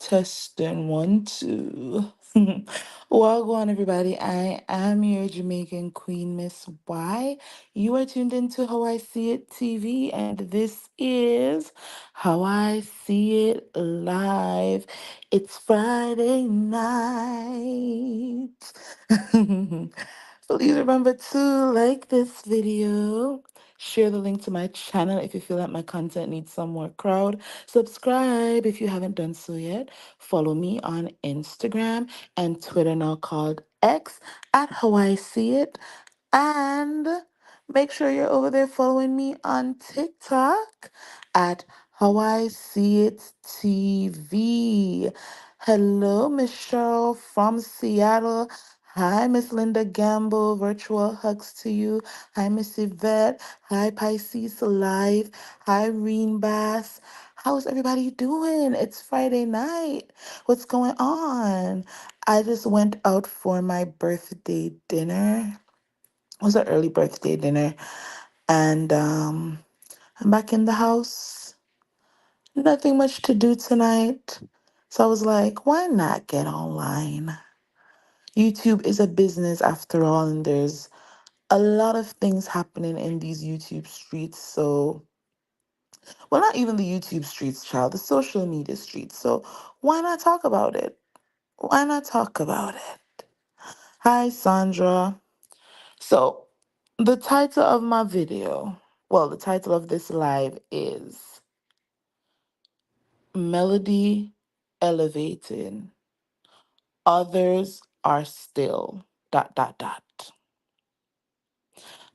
Testing one, two. Well, go on, everybody. I am your Jamaican Queen, Miss Y. You are tuned into How I See It TV, and this is How I See It Live. It's Friday night. Please remember to like this video. Share the link to my channel if you feel that my content needs some more crowd. Subscribe if you haven't done so yet. Follow me on Instagram and Twitter, now called X, at How I See It. And make sure you're over there following me on TikTok at How I See It TV. Hello, Miss Cheryl from Seattle. Hi, Miss Linda Gamble. Virtual hugs to you. Hi, Miss Yvette. Hi, Pisces Live. Hi, Reen Bass. How's everybody doing? It's Friday night. What's going on? I just went out for my birthday dinner. It was an early birthday dinner, and I'm back in the house. Nothing much to do tonight. So I was like, why not get online? YouTube is a business after all, and there's a lot of things happening in these YouTube streets. So, well, not even the YouTube streets, child, the social media streets. So, why not talk about it? Why not talk about it? Hi, Sandra. So, the title of my video, well, the title of this live is Melody Elevating. Others are still dot dot dot.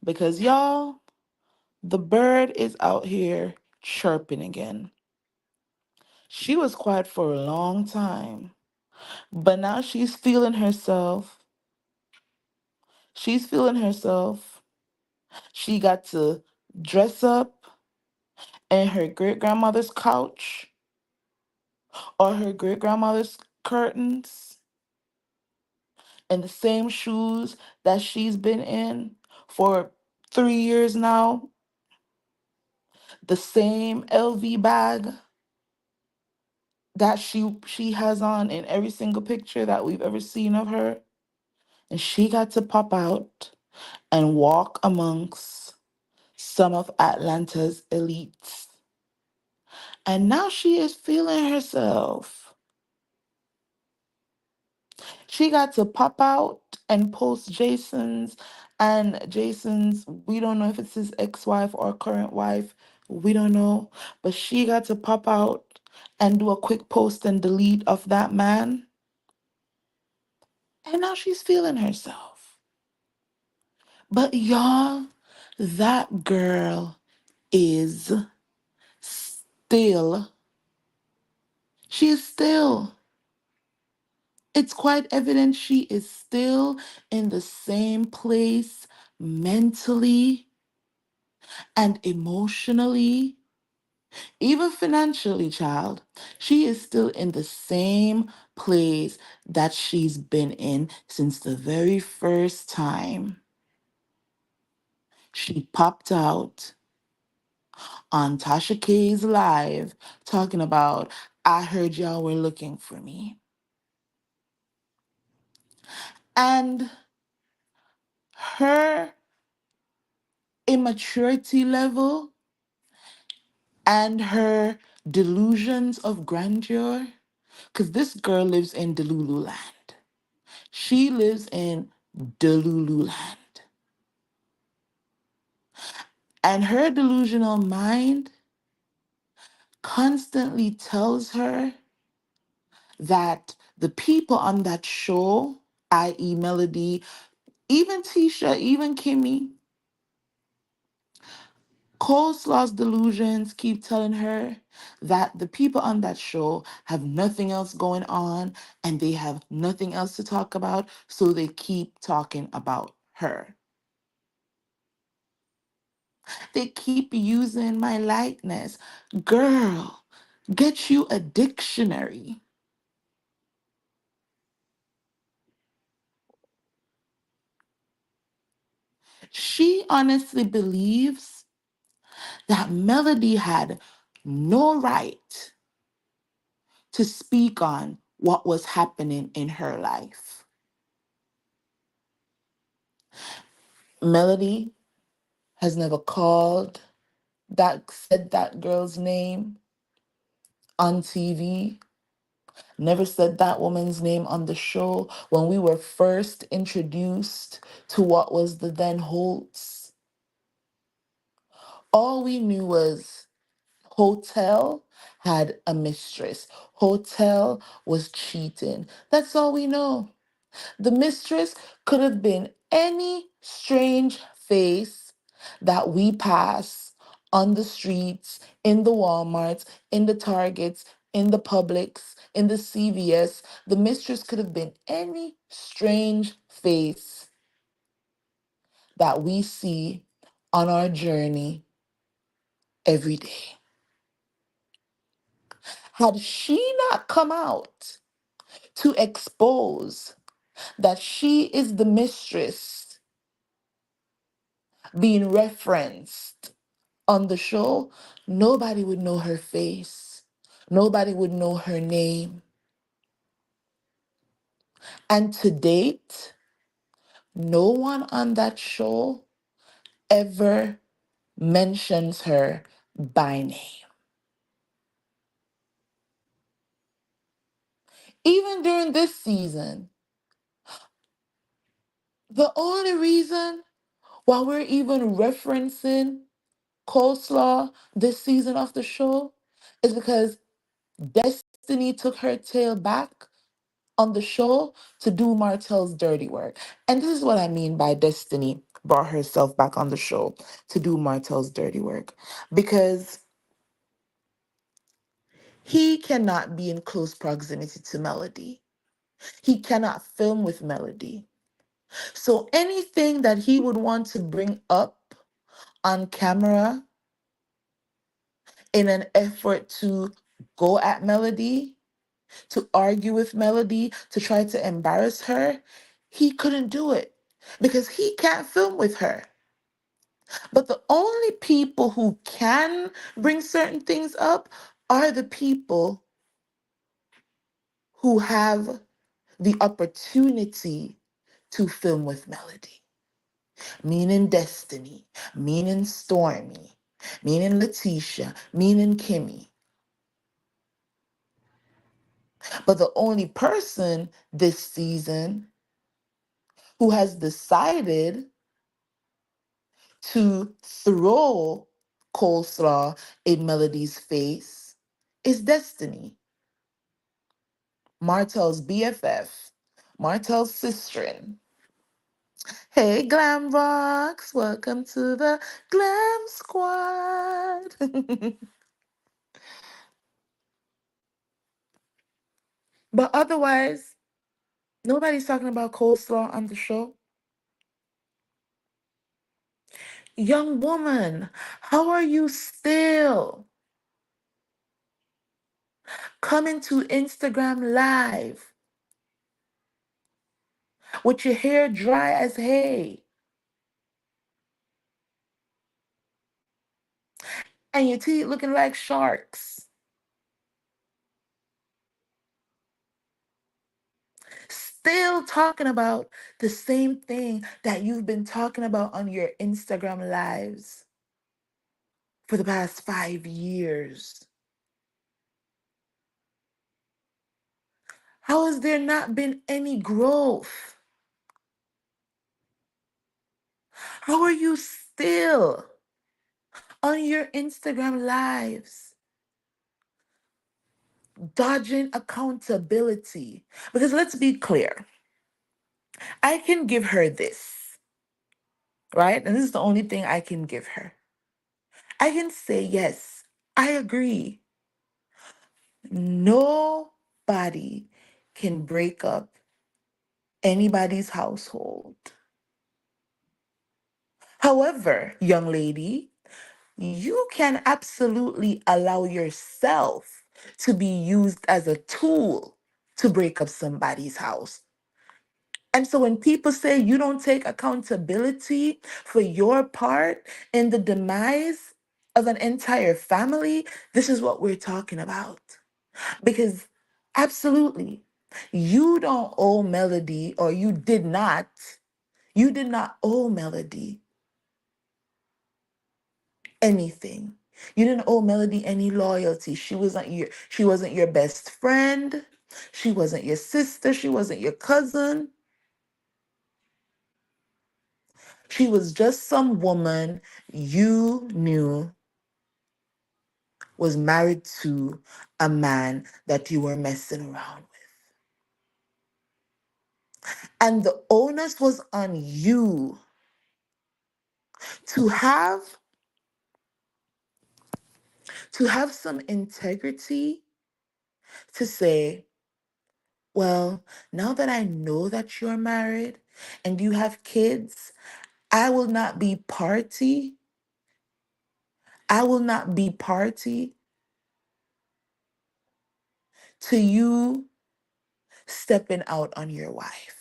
Because y'all, the bird is out here chirping again. She was quiet for a long time, but now she's feeling herself. She's feeling herself. She got to dress up in her great grandmother's couch or her great grandmother's curtains and the same shoes that she's been in for 3 years now, the same LV bag that she has on in every single picture that we've ever seen of her. And she got to pop out and walk amongst some of Atlanta's elites. And now she is feeling herself. She got to pop out and post Jason's, we don't know if it's his ex-wife or current wife, we don't know, but she got to pop out and do a quick post and delete of that man. And now she's feeling herself. But y'all, that girl is still, she is still, it's quite evident she is still in the same place mentally and emotionally, even financially, child. She is still in the same place that she's been in since the very first time she popped out on Tasha K's live talking about, I heard y'all were looking for me. And her immaturity level and her delusions of grandeur, because this girl lives in Delulu land. She lives in Delulu land. And her delusional mind constantly tells her that the people on that show, i.e., Melody, even Tisha, even Kimmy, Coleslaw's delusions keep telling her that the people on that show have nothing else going on and they have nothing else to talk about, so they keep talking about her. They keep using my likeness. Girl, get you a dictionary. She honestly believes that Melody had no right to speak on what was happening in her life. Melody has never called said that girl's name on TV, never said that woman's name on the show when we were first introduced to what was the then Holtz. All we knew was Hotel had a mistress. Hotel was cheating. That's all we know. The mistress could have been any strange face that we pass on the streets, in the Walmarts, in the Targets, in the Publix, in the CVS. The mistress could have been any strange face that we see on our journey every day. Had she not come out to expose that she is the mistress being referenced on the show, nobody would know her face. Nobody would know her name. And to date, no one on that show ever mentions her by name. Even during this season, the only reason why we're even referencing Coleslaw this season of the show is because Destiny took her tail back on the show to do Martell's dirty work. And this is what I mean by Destiny brought herself back on the show to do Martell's dirty work. Because he cannot be in close proximity to Melody. He cannot film with Melody. So anything that he would want to bring up on camera in an effort to go at Melody, to argue with Melody, to try to embarrass her, he couldn't do it because he can't film with her. But the only people who can bring certain things up are the people who have the opportunity to film with Melody, meaning Destiny, meaning Stormy, meaning Letitia, meaning Kimmy. But the only person this season who has decided to throw coleslaw in Melody's face is Destiny, Martell's BFF, Martell's sister. Hey, Glam Rocks, welcome to the Glam Squad. But otherwise, nobody's talking about coleslaw on the show. Young woman, how are you still coming to Instagram Live with your hair dry as hay and your teeth looking like sharks? Still talking about the same thing that you've been talking about on your Instagram lives for the past 5 years. How has there not been any growth? How are you still on your Instagram lives dodging accountability? Because let's be clear, I can give her this, right? And this is the only thing I can give her. I can say, yes, I agree. Nobody can break up anybody's household. However, young lady, you can absolutely allow yourself to be used as a tool to break up somebody's house. And so when people say you don't take accountability for your part in the demise of an entire family, this is what we're talking about. Because Absolutely. You don't owe Melody, or you did not owe Melody anything. You didn't owe Melody any loyalty. She wasn't your best friend. She wasn't your sister. She wasn't your cousin. She was just some woman you knew was married to a man that you were messing around with. And the onus was on you to have some integrity to say, well, now that I know that you're married and you have kids, I will not be party. I will not be party to you stepping out on your wife.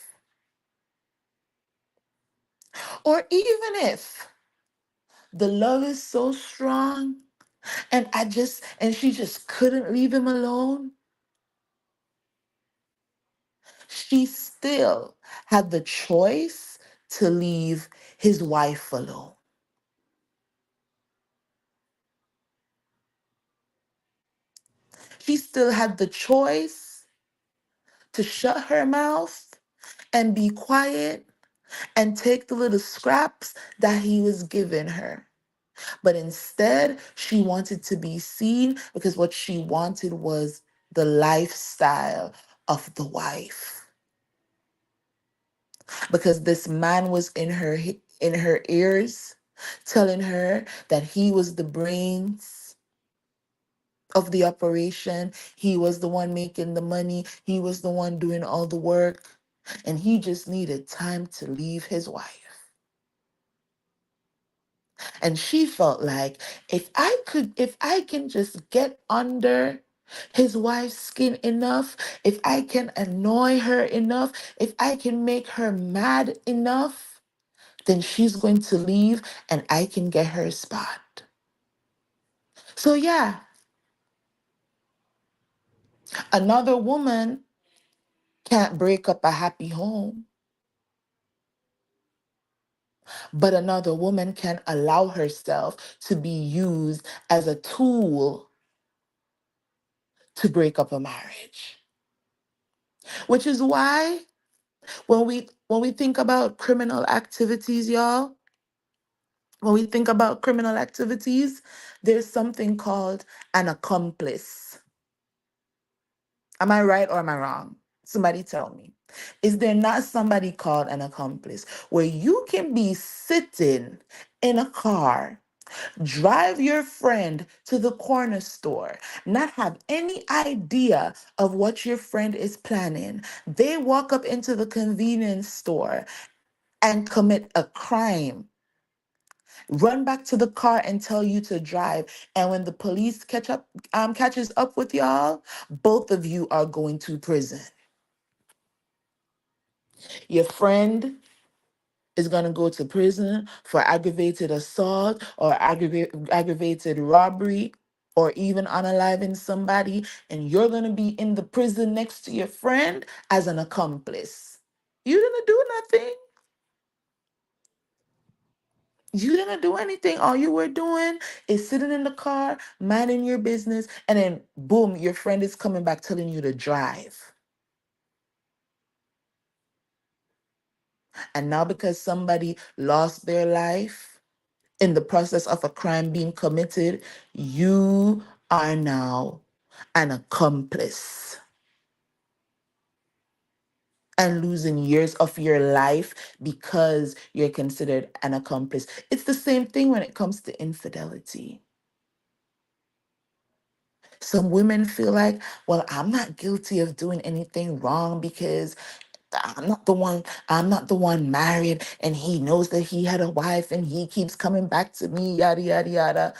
Or even if the love is so strong and she just couldn't leave him alone, she still had the choice to leave his wife alone. She still had the choice to shut her mouth and be quiet and take the little scraps that he was giving her. But instead, she wanted to be seen because what she wanted was the lifestyle of the wife. Because this man was in her ears telling her that he was the brains of the operation. He was the one making the money. He was the one doing all the work. And he just needed time to leave his wife. And she felt like if I can just get under his wife's skin enough, if I can annoy her enough, if I can make her mad enough, then she's going to leave and I can get her spot. So yeah, another woman can't break up a happy home, but another woman can allow herself to be used as a tool to break up a marriage. Which is why when we think about criminal activities, y'all, when we think about criminal activities, there's something called an accomplice. Am I right or am I wrong? Somebody tell me. Is there not somebody called an accomplice where you can be sitting in a car, drive your friend to the corner store, not have any idea of what your friend is planning? They walk up into the convenience store and commit a crime, run back to the car and tell you to drive. And when the police catches up with y'all, both of you are going to prison. Your friend is going to go to prison for aggravated assault or aggravated robbery or even unaliving somebody, and you're going to be in the prison next to your friend as an accomplice. You didn't do nothing. You didn't do anything. All you were doing is sitting in the car, minding your business, and then boom, your friend is coming back telling you to drive. And now because somebody lost their life in the process of a crime being committed, you are now an accomplice and losing years of your life because you're considered an accomplice. It's the same thing when it comes to infidelity. Some women feel like, well, I'm not guilty of doing anything wrong because I'm not the one married and he knows that he had a wife and he keeps coming back to me, yada, yada, yada.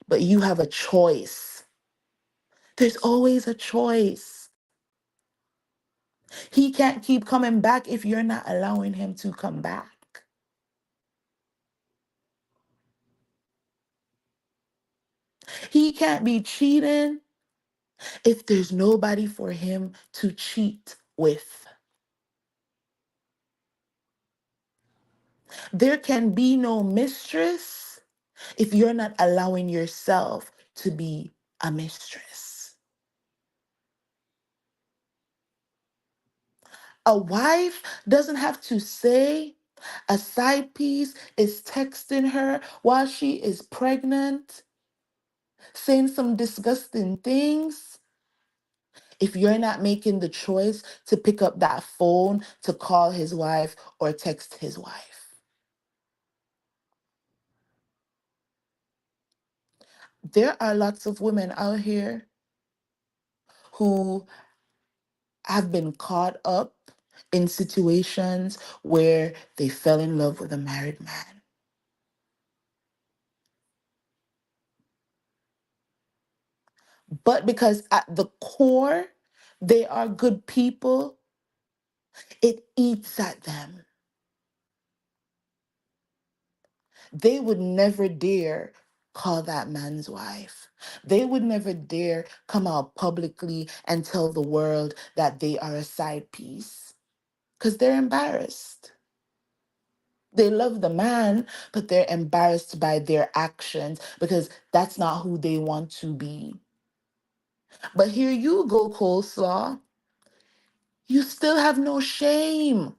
But you have a choice. There's always a choice. He can't keep coming back if you're not allowing him to come back. He can't be cheating if there's nobody for him to cheat with? There can be no mistress if you're not allowing yourself to be a mistress. A wife doesn't have to say a side piece is texting her while she is pregnant, saying some disgusting things. If you're not making the choice to pick up that phone to call his wife or text his wife, there are lots of women out here who have been caught up in situations where they fell in love with a married man. But because at the core, they are good people, it eats at them. They would never dare call that man's wife. They would never dare come out publicly and tell the world that they are a side piece because they're embarrassed. They love the man, but they're embarrassed by their actions because that's not who they want to be. But here you go, Coleslaw. You still have no shame.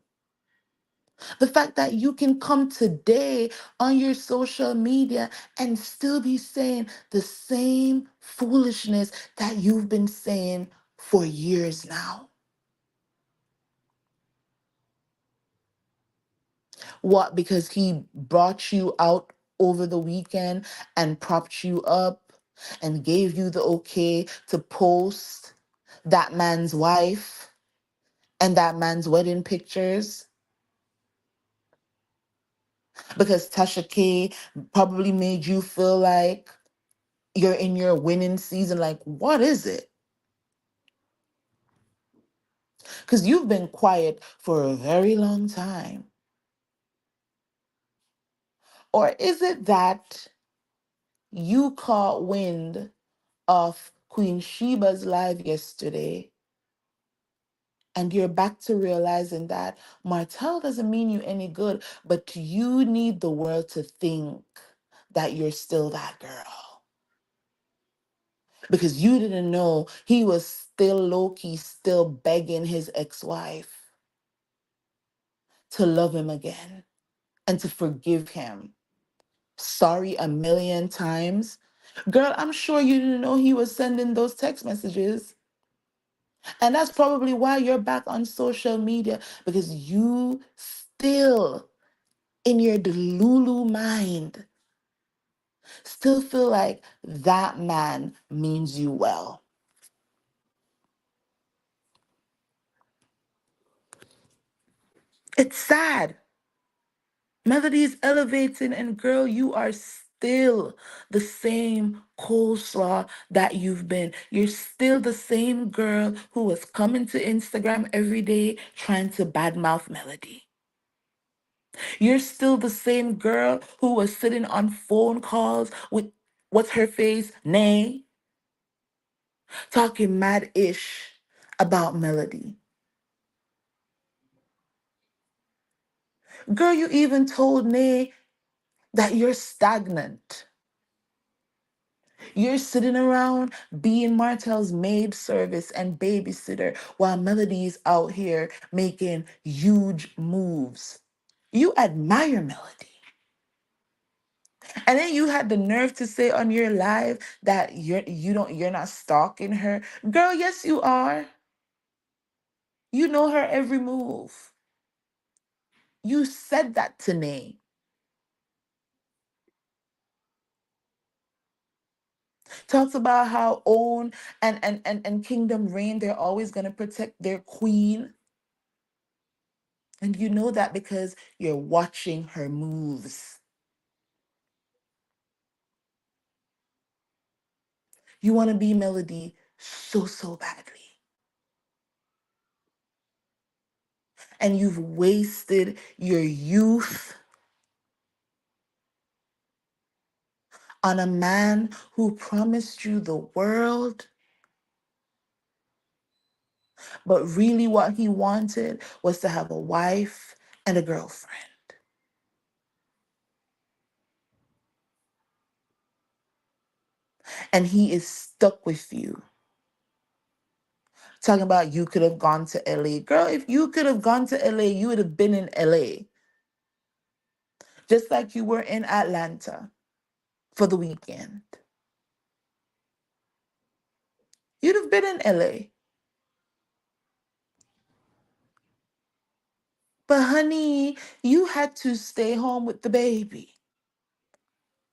The fact that you can come today on your social media and still be saying the same foolishness that you've been saying for years now. What? Because he brought you out over the weekend and propped you up and gave you the okay to post that man's wife and that man's wedding pictures? Because Tasha K probably made you feel like you're in your winning season. Like, what is it? Because you've been quiet for a very long time. Or is it that you caught wind of Queen Sheba's live yesterday and you're back to realizing that Martell doesn't mean you any good, but you need the world to think that you're still that girl? Because you didn't know he was still low-key, still begging his ex-wife to love him again and to forgive him. Sorry a million times. Girl, I'm sure you didn't know he was sending those text messages. And that's probably why you're back on social media, because you still, in your delulu mind, still feel like that man means you well. It's sad. Melody is elevating, and girl, you are still the same coleslaw that you've been. You're still the same girl who was coming to Instagram every day trying to badmouth Melody. You're still the same girl who was sitting on phone calls with what's her face, Nay, talking mad ish about Melody. Girl, you even told Nay that you're stagnant. You're sitting around being Martell's maid service and babysitter while Melody's out here making huge moves. You admire Melody. And then you had the nerve to say on your live that you're not stalking her. Girl, yes you are. You know her every move. You said that to Nay. Talks about how Own and Kingdom Reign, they're always gonna protect their queen. And you know that because you're watching her moves. You want to be Melody so, so badly. And you've wasted your youth on a man who promised you the world But really, what he wanted was to have a wife and a girlfriend. And he is stuck with you. Talking about you could have gone to LA. Girl, if you could have gone to LA, you would have been in LA. Just like you were in Atlanta for the weekend. You'd have been in LA. But honey, you had to stay home with the baby.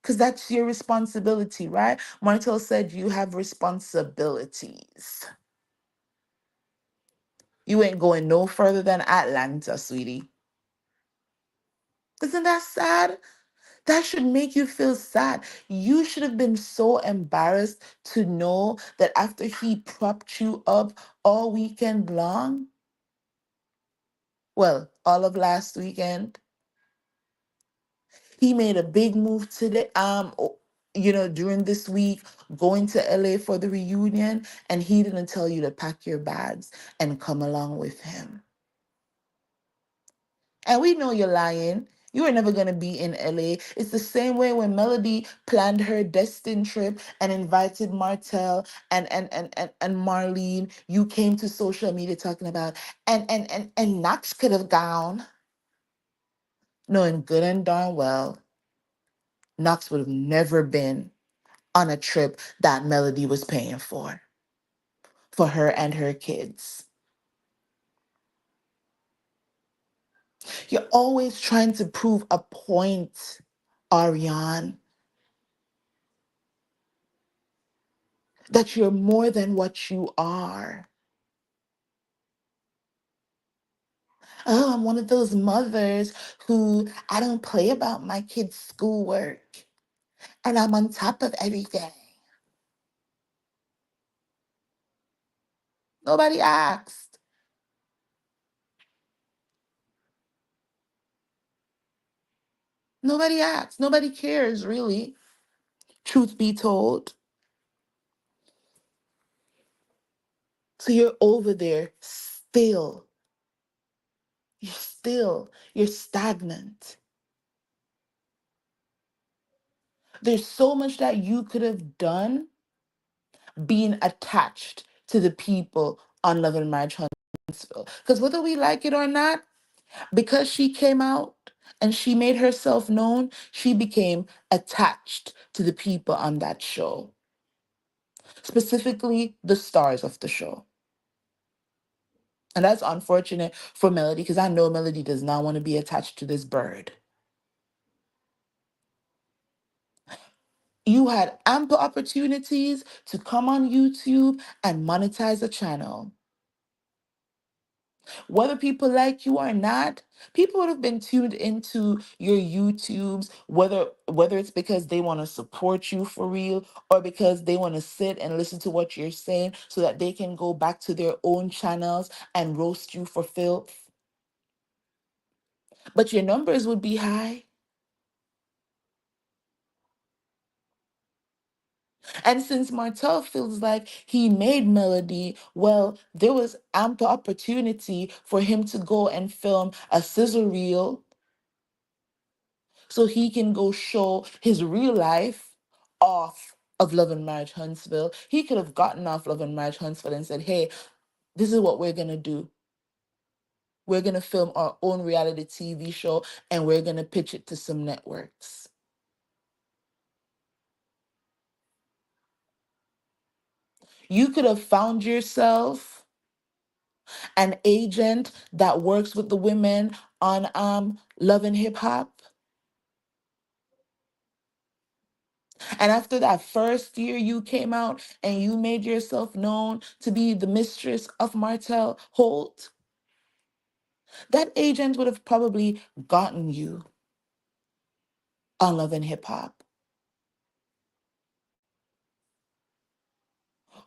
Because that's your responsibility, right? Martel said you have responsibilities. You ain't going no further than Atlanta, sweetie. Isn't that sad? That should make you feel sad. You should have been so embarrassed to know that after he propped you up all weekend long, well, all of last weekend, he made a big move today, during this week, going to LA for the reunion, and he didn't tell you to pack your bags and come along with him. And we know you're lying. You were never going to be in LA. It's the same way when Melody planned her Destin trip and invited Martell and Marlene. You came to social media talking about, and Knox could have gone, knowing good and darn well Knox would have never been on a trip that Melody was paying for her and her kids. You're always trying to prove a point, Arion, that you're more than what you are. Oh, I'm one of those mothers who I don't play about my kids' schoolwork and I'm on top of everything. Nobody asked. Nobody asked. Nobody cares, really. Truth be told. So you're over there still. You're stagnant. There's so much that you could have done being attached to the people on Love and Marriage Huntsville. Because whether we like it or not, because she came out and she made herself known, she became attached to the people on that show, specifically the stars of the show. And that's unfortunate for Melody because I know Melody does not want to be attached to this bird. You had ample opportunities to come on YouTube and monetize a channel. Whether people like you or not, people would have been tuned into your YouTubes, whether it's because they want to support you for real or because they want to sit and listen to what you're saying so that they can go back to their own channels and roast you for filth. But your numbers would be high. And since Martell feels like he made Melody, well, there was ample opportunity for him to go and film a sizzle reel so he can go show his real life off of Love and Marriage Huntsville. He could have gotten off Love and Marriage Huntsville and said, hey, this is what we're going to do. We're going to film our own reality TV show and we're going to pitch it to some networks. You could have found yourself an agent that works with the women on Love and Hip Hop. And after that first year, you came out and you made yourself known to be the mistress of Martell Holt. That agent would have probably gotten you on Love and Hip Hop.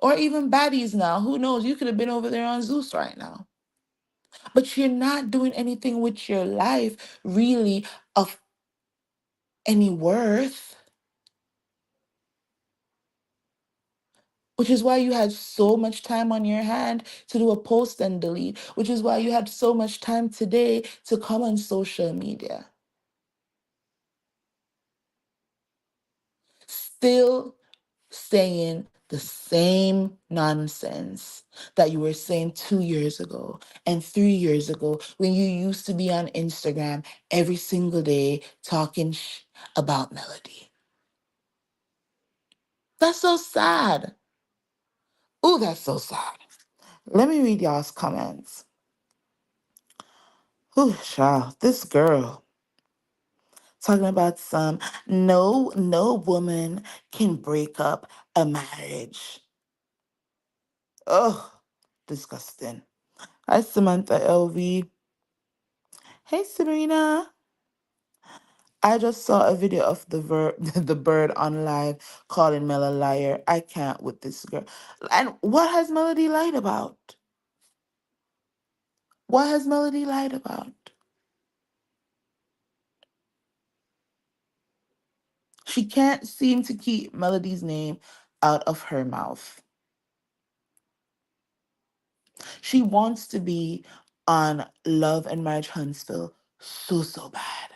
Or even Baddies now. Who knows? You could have been over there on Zeus right now. But you're not doing anything with your life really of any worth. which is why you had so much time on your hand to do a post and delete, which is why you had so much time today to come on social media. Still saying the same nonsense that you were saying 2 years ago and 3 years ago when you used to be on Instagram every single day talking about Melody. That's so sad. Oh, that's so sad. Let me read y'all's comments. Oh, child, this girl talking about some no woman can break up a marriage. Oh, disgusting. Hi, Samantha LV. Hey, Serena. I just saw a video of the bird on live calling Mel a liar. I can't with this girl. And what has Melody lied about? What has Melody lied about? She can't seem to keep Melody's name out of her mouth. She wants to be on Love and Marriage Huntsville so bad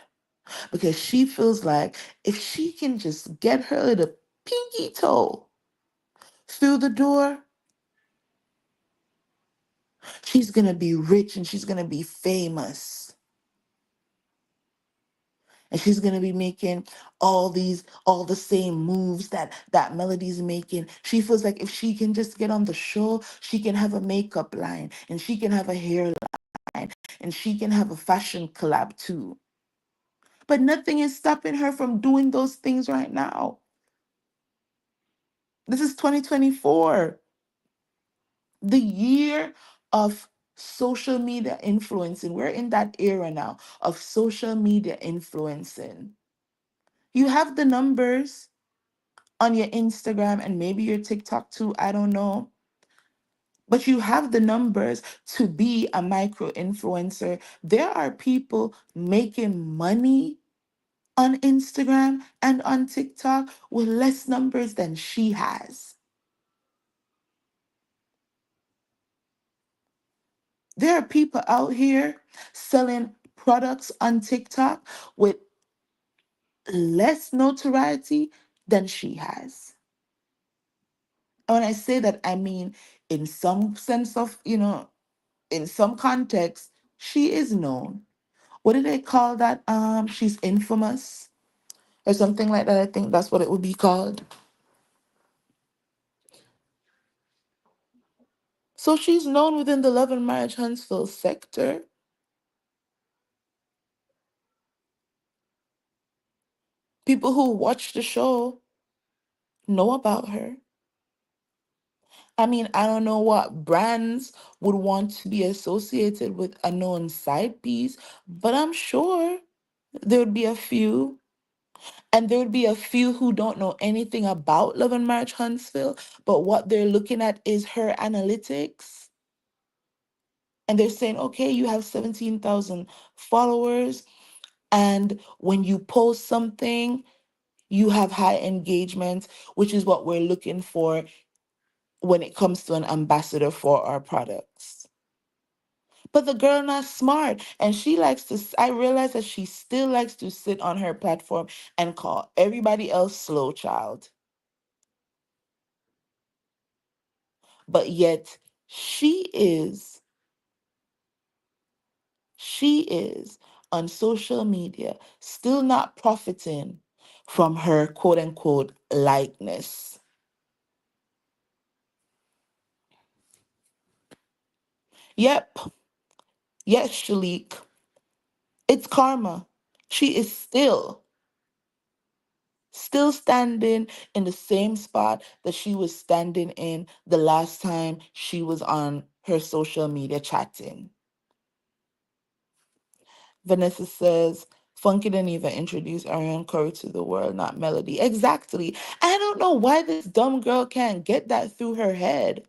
because she feels like if she can just get her little pinky toe through the door, she's gonna be rich and she's gonna be famous. And she's gonna be making all the same moves that Melody's making. She feels like if she can just get on the show, she can have a makeup line and she can have a hair line and she can have a fashion collab too. But nothing is stopping her from doing those things right now. This is 2024, the year of social media influencing. We're in that era now of social media influencing. You have the numbers on your Instagram and maybe your TikTok too, I don't know. But you have the numbers to be a micro influencer. There are people making money on Instagram and on TikTok with less numbers than she has. There are people out here selling products on TikTok with less notoriety than she has. And when I say that, I mean in some sense of, in some context, she is known. What do they call that? She's infamous or something like that. I think that's what it would be called. So she's known within the Love and Marriage Huntsville sector. People who watch the show know about her. I mean, I don't know what brands would want to be associated with a known side piece, but I'm sure there would be a few. And there would be a few who don't know anything about Love and Marriage Huntsville, but what they're looking at is her analytics. And they're saying, okay, you have 17,000 followers. And when you post something, you have high engagement, which is what we're looking for when it comes to an ambassador for our products. But the girl not smart. And she likes to, I realize that she still likes to sit on her platform and call everybody else slow child. But yet she she is on social media still not profiting from her quote unquote likeness. Yep, yes, Shalik, it's karma. She is still standing in the same spot that she was standing in the last time she was on her social media chatting. Vanessa says, Funky didn't even introduce Arion Curry to the world, not Melody. Exactly. I don't know why this dumb girl can't get that through her head.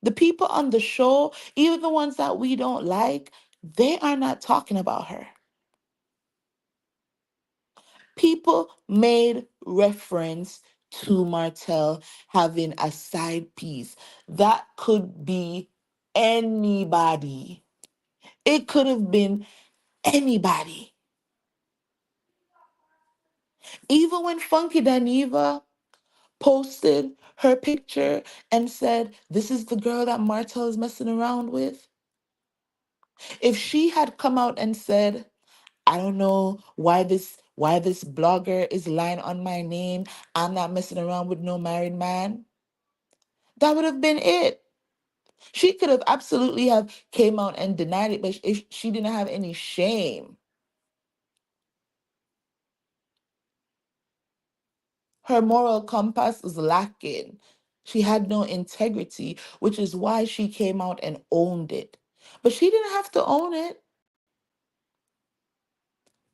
The people on the show, even the ones that we don't like, they are not talking about her. People made reference to Martell having a side piece. That could be anybody. It could have been anybody. Even when Funky Daniva posted her picture and said, "This is the girl that Martell is messing around with." If she had come out and said, "I don't know why this blogger is lying on my name. I'm not messing around with no married man," that would have been it. She could have absolutely have came out and denied it, but if she didn't have any shame, her moral compass was lacking. She had no integrity, which is why she came out and owned it. But she didn't have to own it.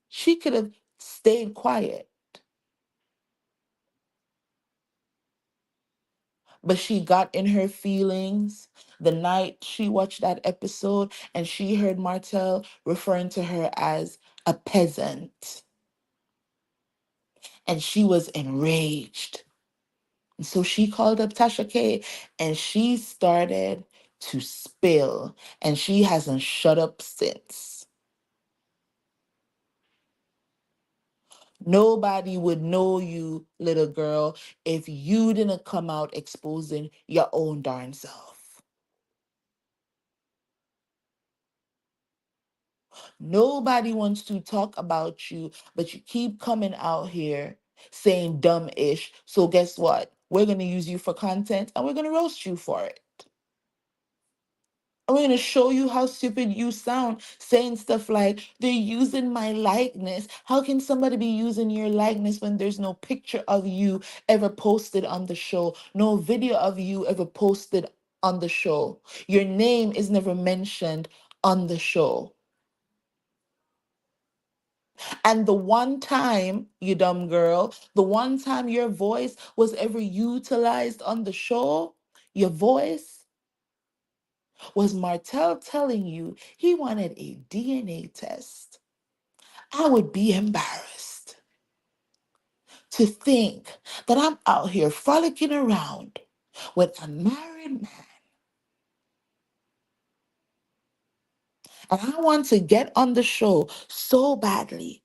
She could have stayed quiet. But she got in her feelings the night she watched that episode and she heard Martell referring to her as a peasant. And she was enraged. And so she called up Tasha K and she started to spill. And she hasn't shut up since. Nobody would know you, little girl, if you didn't come out exposing your own darn self. Nobody wants to talk about you, but you keep coming out here saying dumb ish. So, guess what? We're going to use you for content and we're going to roast you for it. I'm going to show you how stupid you sound saying stuff like, "They're using my likeness." How can somebody be using your likeness when there's no picture of you ever posted on the show? No video of you ever posted on the show. Your name is never mentioned on the show. And the one time, you dumb girl, the one time your voice was ever utilized on the show, your voice was Martell telling you he wanted a DNA test. I would be embarrassed to think that I'm out here frolicking around with a married man and I want to get on the show so badly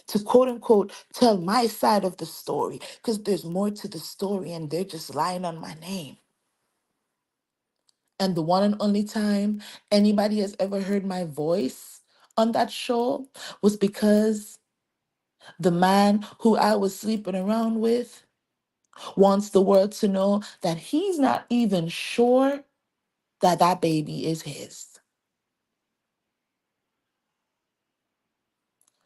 to quote unquote tell my side of the story because there's more to the story and they're just lying on my name. And the one and only time anybody has ever heard my voice on that show was because the man who I was sleeping around with wants the world to know that he's not even sure that that baby is his.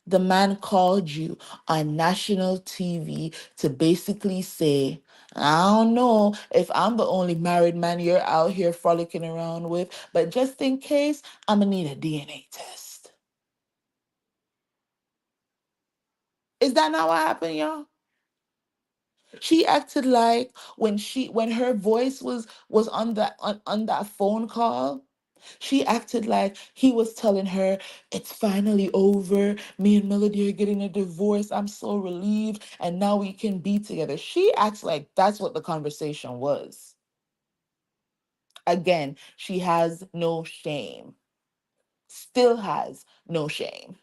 The man called you on national TV to basically say, "I don't know if I'm the only married man you're out here frolicking around with, but just in case, I'm gonna need a DNA test." Is that not what happened, y'all? She acted like when her voice was on that phone call, she acted like he was telling her, "It's finally over. Me and Melody are getting a divorce. I'm so relieved. And now we can be together." She acts like that's what the conversation was. Again, she has no shame. Still has no shame.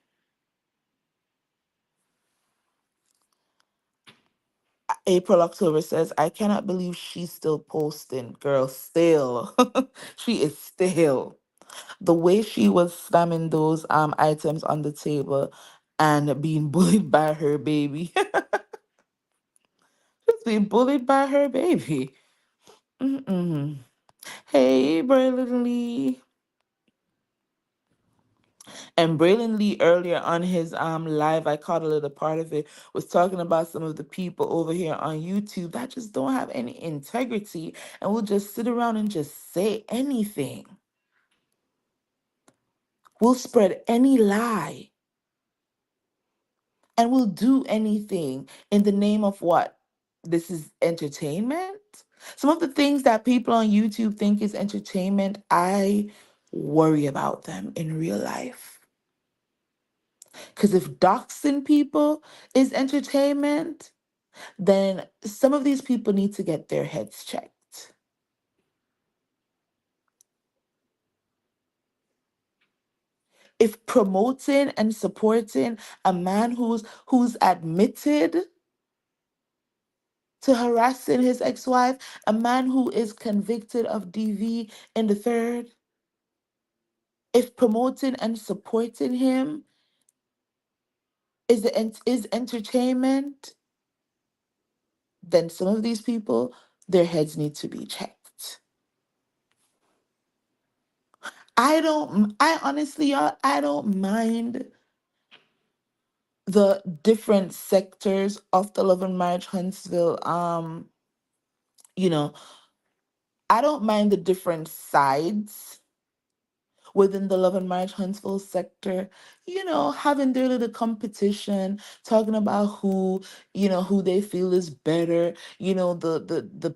April October says, "I cannot believe she's still posting." Girl, still. She is still. The way she was slamming those items on the table and being bullied by her baby. Just being bullied by her baby. Mm-mm. Hey, Braylon Lee. And Braylon Lee earlier on his live, I caught a little part of it, was talking about some of the people over here on YouTube that just don't have any integrity and will just sit around and just say anything. Will spread any lie and will do anything in the name of what? This is entertainment? Some of the things that people on YouTube think is entertainment, I worry about them in real life. Because if doxing people is entertainment, then some of these people need to get their heads checked. If promoting and supporting a man who's admitted to harassing his ex-wife, a man who is convicted of DV in the third, if promoting and supporting him is entertainment, then some of these people, their heads need to be checked. I honestly, y'all, I don't mind the different sectors of the Love and Marriage Huntsville. You know, I don't mind the different sides within the Love and Marriage Huntsville sector, having their little competition, talking about who they feel is better, the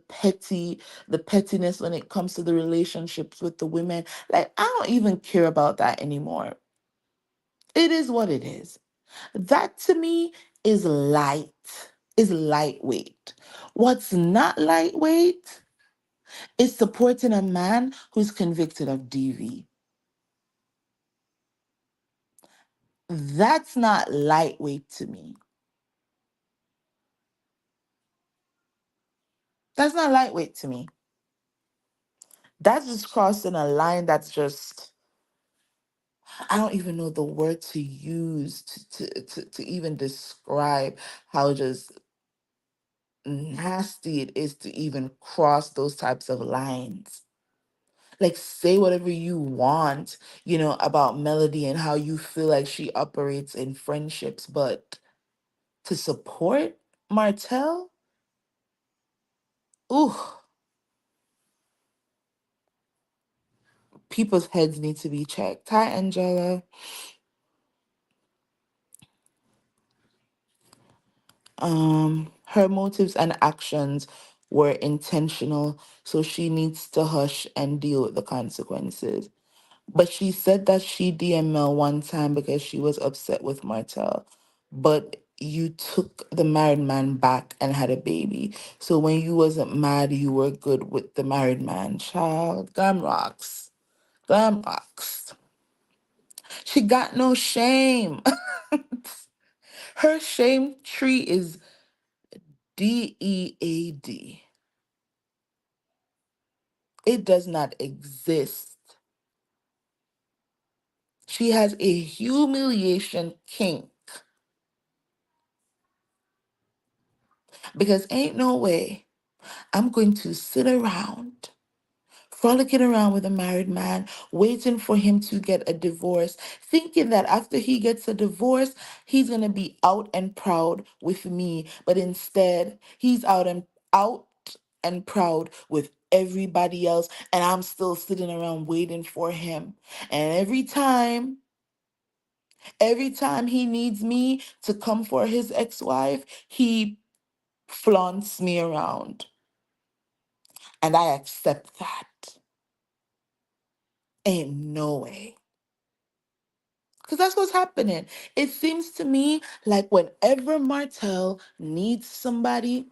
pettiness when it comes to the relationships with the women. Like, I don't even care about that anymore. It is what it is. That to me is is lightweight. What's not lightweight is supporting a man who's convicted of DV. That's not lightweight to me. That's not lightweight to me. That's just crossing a line that's just, I don't even know the word to use to even describe how just nasty it is to even cross those types of lines. Like, say whatever you want, about Melody and how you feel like she operates in friendships, but to support Martell, ooh, people's heads need to be checked. Hi, Angela. Her motives and actions were intentional, so she needs to hush and deal with the consequences. But she said that she DM'd Mel one time because she was upset with Martell. But you took the married man back and had a baby. So when you wasn't mad, you were good with the married man. Child, glam rocks. Glam rocks. She got no shame. Her shame tree is DEAD. It does not exist. She has a humiliation kink because ain't no way I'm going to sit around, frolicking around with a married man, waiting for him to get a divorce, thinking that after he gets a divorce, he's going to be out and proud with me. But instead, he's out and proud with everybody else, and I'm still sitting around waiting for him. And every time he needs me to come for his ex-wife, he flaunts me around. And I accept that. Ain't no way. Because that's what's happening. It seems to me like whenever Martell needs somebody,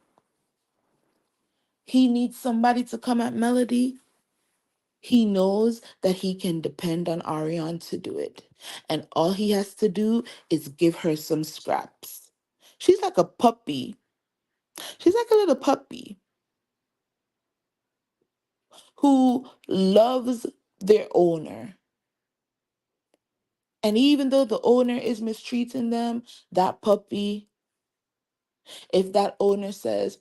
he needs somebody to come at Melody, he knows that he can depend on Arion to do it. And all he has to do is give her some scraps. She's like a puppy. She's like a little puppy who loves their owner. And even though the owner is mistreating them, that puppy, if that owner says,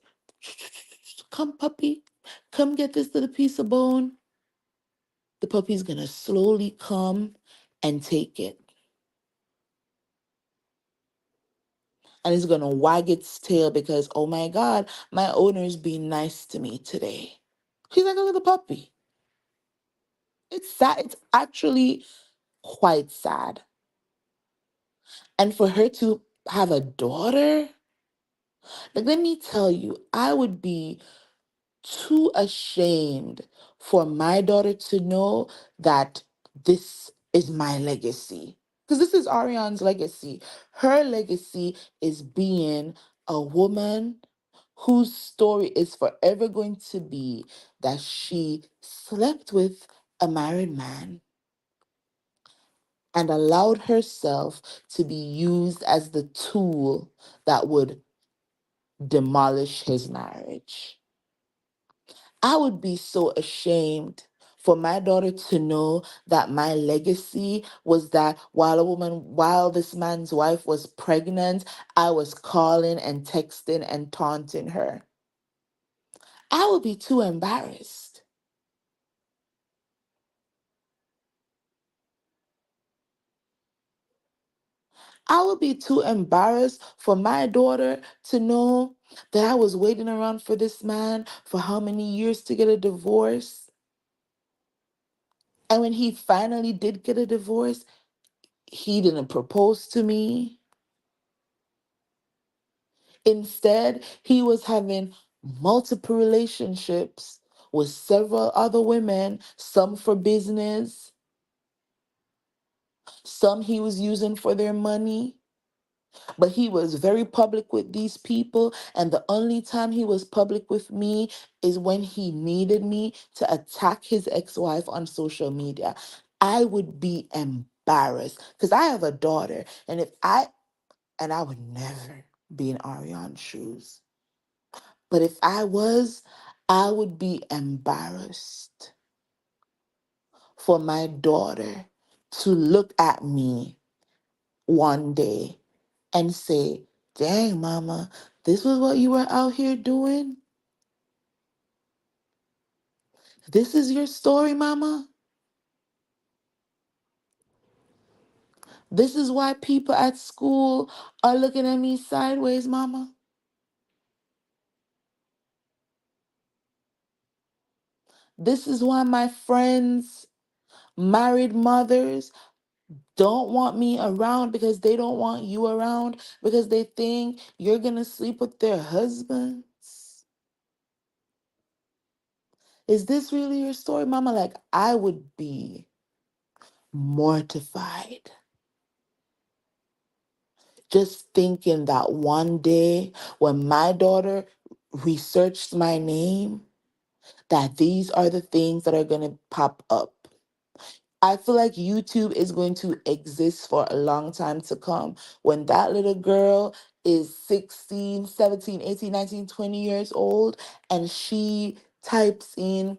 come, puppy, come get this little piece of bone, the puppy's going to slowly come and take it. And it's going to wag its tail because, oh my God, my owner is being nice to me today. She's like a little puppy. It's sad. It's actually quite sad. And for her to have a daughter, like, let me tell you, I would be too ashamed for my daughter to know that this is my legacy. Because this is Arion's legacy. Her legacy is being a woman whose story is forever going to be that she slept with a married man and allowed herself to be used as the tool that would demolish his marriage. I would be so ashamed for my daughter to know that my legacy was that while this man's wife was pregnant, I was calling and texting and taunting her. I would be too embarrassed. I would be too embarrassed for my daughter to know that I was waiting around for this man for how many years to get a divorce. And when he finally did get a divorce, he didn't propose to me. Instead, he was having multiple relationships with several other women, some for business, some he was using for their money. But he was very public with these people. And the only time he was public with me is when he needed me to attack his ex wife on social media. I would be embarrassed because I have a daughter. And I would never be in Arion's shoes. But if I was, I would be embarrassed for my daughter to look at me one day and say, dang, mama, this was what you were out here doing? This is your story, mama? This is why people at school are looking at me sideways, mama? This is why my friends, married mothers, don't want me around because they don't want you around because they think you're going to sleep with their husbands? Is this really your story, mama? Like, I would be mortified just thinking that one day when my daughter researched my name, that these are the things that are going to pop up. I feel like YouTube is going to exist for a long time to come. When that little girl is 16, 17, 18, 19, 20 years old and she types into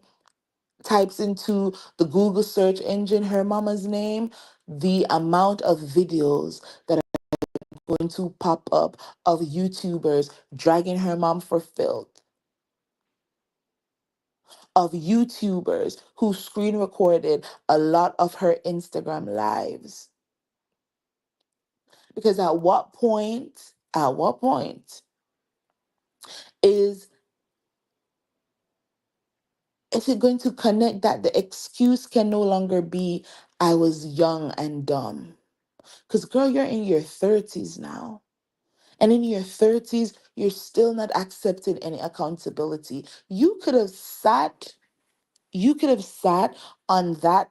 the Google search engine her mama's name, the amount of videos that are going to pop up of YouTubers dragging her mom for filth, of YouTubers who screen recorded a lot of her Instagram lives. Because at what point is is it going to connect that the excuse can no longer be I was young and dumb? Because girl, you're in your 30s now. And in your 30s, you're still not accepting any accountability. You could have sat on that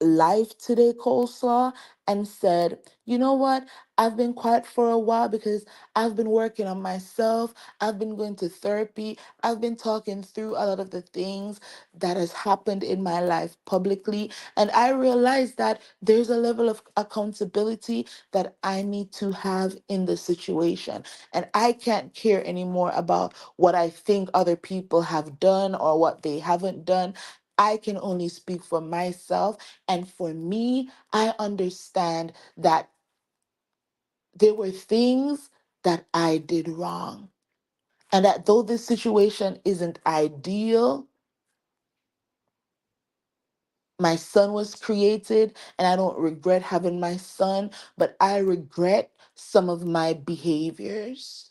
life today coleslaw and said, you know what? I've been quiet for a while because I've been working on myself. I've been going to therapy. I've been talking through a lot of the things that has happened in my life publicly. And I realized that there's a level of accountability that I need to have in the situation. And I can't care anymore about what I think other people have done or what they haven't done. I can only speak for myself. And for me, I understand that there were things that I did wrong. And that though this situation isn't ideal, my son was created and I don't regret having my son, but I regret some of my behaviors.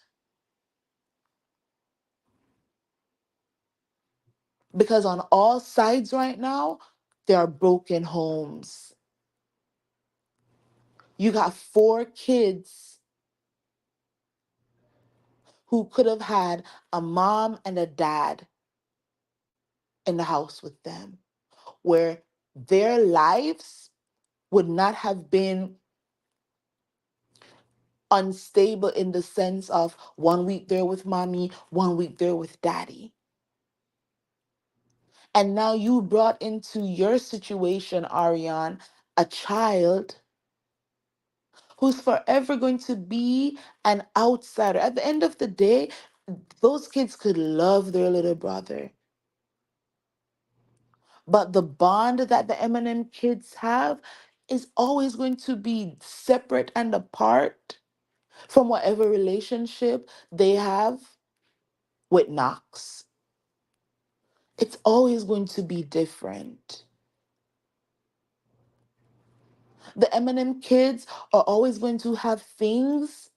Because on all sides right now, there are broken homes. You got 4 kids who could have had a mom and a dad in the house with them, where their lives would not have been unstable in the sense of 1 week they're with mommy, 1 week they're with daddy. And now you brought into your situation, Arion, a child who's forever going to be an outsider. At the end of the day, those kids could love their little brother, but the bond that the Eminem kids have is always going to be separate and apart from whatever relationship they have with Knox. It's always going to be different. The Eminem kids are always going to have things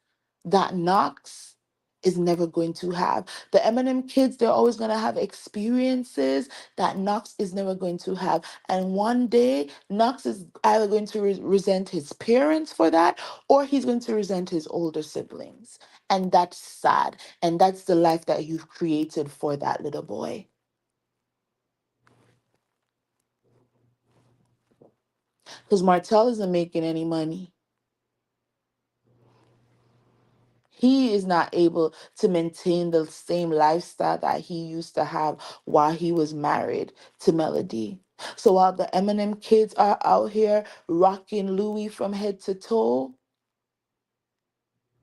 that Knox is never going to have. The Eminem kids, they're always going to have experiences that Knox is never going to have. And one day, Knox is either going to resent his parents for that, or he's going to resent his older siblings. And that's sad. And that's the life that you've created for that little boy. Because Martell isn't making any money. He is not able to maintain the same lifestyle that he used to have while he was married to Melody. So while the Eminem kids are out here rocking Louis from head to toe,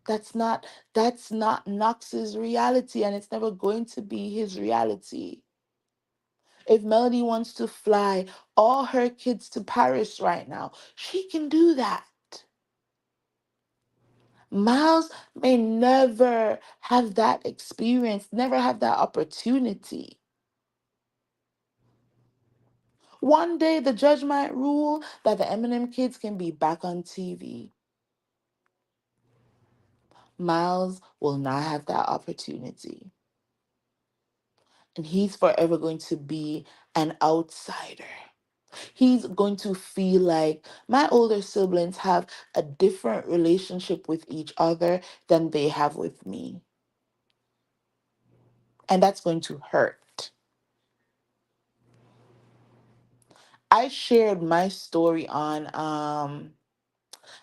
that's not that's not Knox's reality, and it's never going to be his reality. If Melody wants to fly all her kids to Paris right now, she can do that. Miles may never have that experience, never have that opportunity. One day, the judge might rule that the Eminem kids can be back on TV. Miles will not have that opportunity. And he's forever going to be an outsider. He's going to feel like my older siblings have a different relationship with each other than they have with me. And that's going to hurt. I shared my story on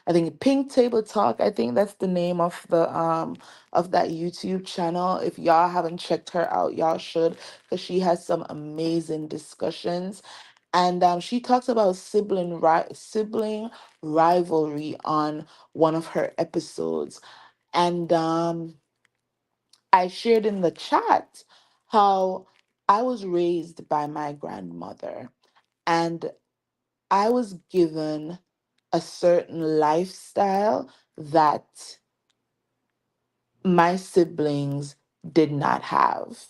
I think Pink Table Talk. I think that's the name of that YouTube channel. If y'all haven't checked her out, y'all should, because she has some amazing discussions. And she talks about sibling rivalry on one of her episodes. And I shared in the chat how I was raised by my grandmother, and I was given a certain lifestyle that my siblings did not have.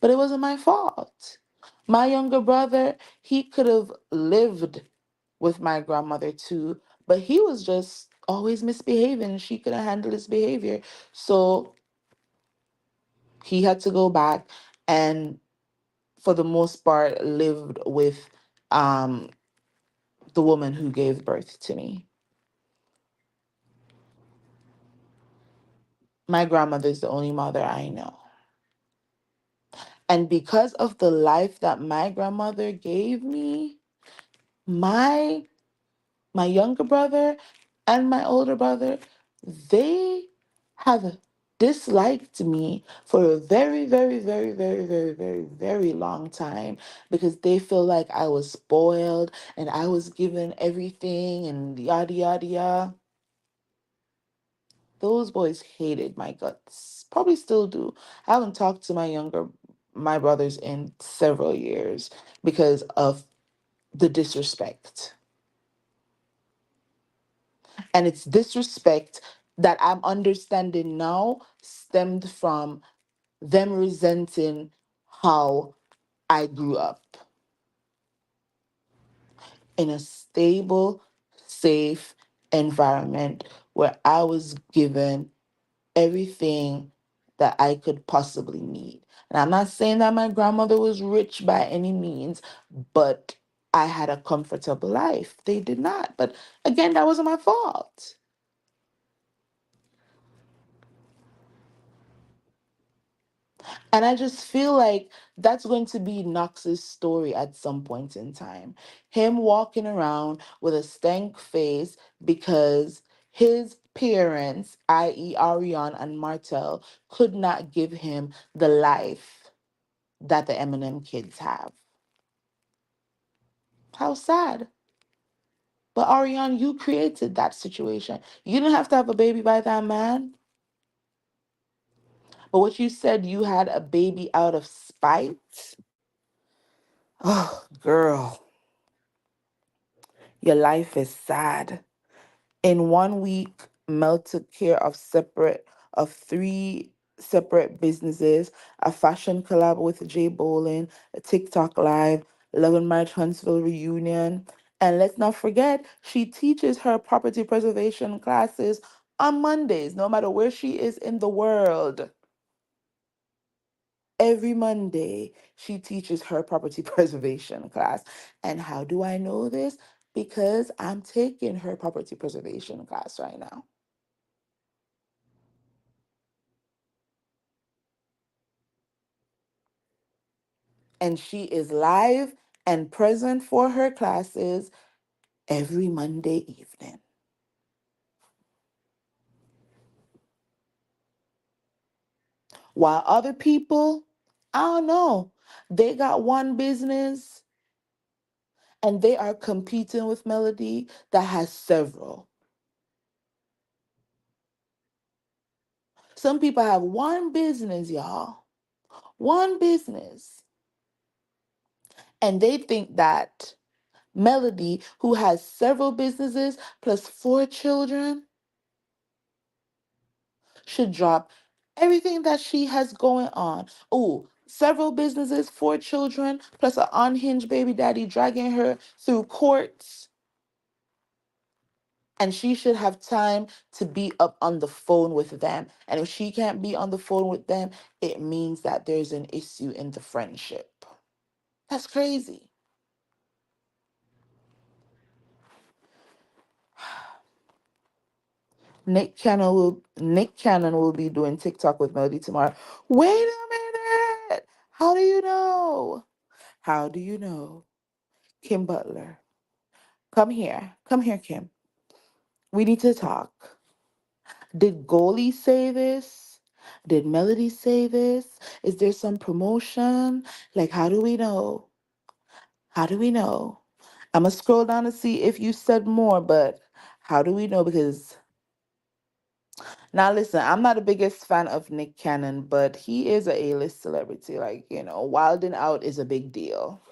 But it wasn't my fault. My younger brother, he could have lived with my grandmother too, but he was just always misbehaving. She couldn't handle his behavior. So he had to go back and, for the most part, lived with um, the woman who gave birth to me. My grandmother is the only mother I know. And because of the life that my grandmother gave me, my my younger brother and my older brother, they have disliked me for a very, very, very, very, very, very, very long time, because they feel like I was spoiled and I was given everything and yada yada yada. Those boys hated my guts. Probably still do. I haven't talked to my brothers in several years because of the disrespect. And it's disrespect that I'm understanding now stemmed from them resenting how I grew up in a stable, safe environment where I was given everything that I could possibly need. And I'm not saying that my grandmother was rich by any means, but I had a comfortable life. They did not. But again, that wasn't my fault. And I just feel like that's going to be Knox's story at some point in time. Him walking around with a stank face because His parents, i.e., Arion and Martel, could not give him the life that the Eminem kids have. How sad. But Arion, you created that situation. You didn't have to have a baby by that man. But what you said, you had a baby out of spite. Oh, girl, your life is sad. In 1 week, Mel took care of three separate businesses, a fashion collab with Jay Bolin, a TikTok live, Love and Marriage Huntsville reunion. And let's not forget, she teaches her property preservation classes on Mondays, no matter where she is in the world. Every Monday, she teaches her property preservation class. And how do I know this? Because I'm taking her property preservation class right now. And she is live and present for her classes every Monday evening. While other people, I don't know, they got one business and they are competing with Melody that has several. Some people have one business, y'all, one business. And they think that Melody, who has several businesses plus 4 children, should drop everything that she has going on. Oh, several businesses, 4 children, plus an unhinged baby daddy dragging her through courts. And she should have time to be up on the phone with them. And if she can't be on the phone with them, it means that there's an issue in the friendship. That's crazy. Nick Cannon will be doing TikTok with Melody tomorrow. Wait a minute. How do you know? How do you know? Kim Butler. Come here. Come here, Kim. We need to talk. Did Goldie say this? Did Melody say this? Is there some promotion? Like, how do we know? How do we know? I'm going to scroll down to see if you said more, but how do we know? Because now, listen, I'm not the biggest fan of Nick Cannon, but he is a A-list celebrity. Like, Wildin' Out is a big deal.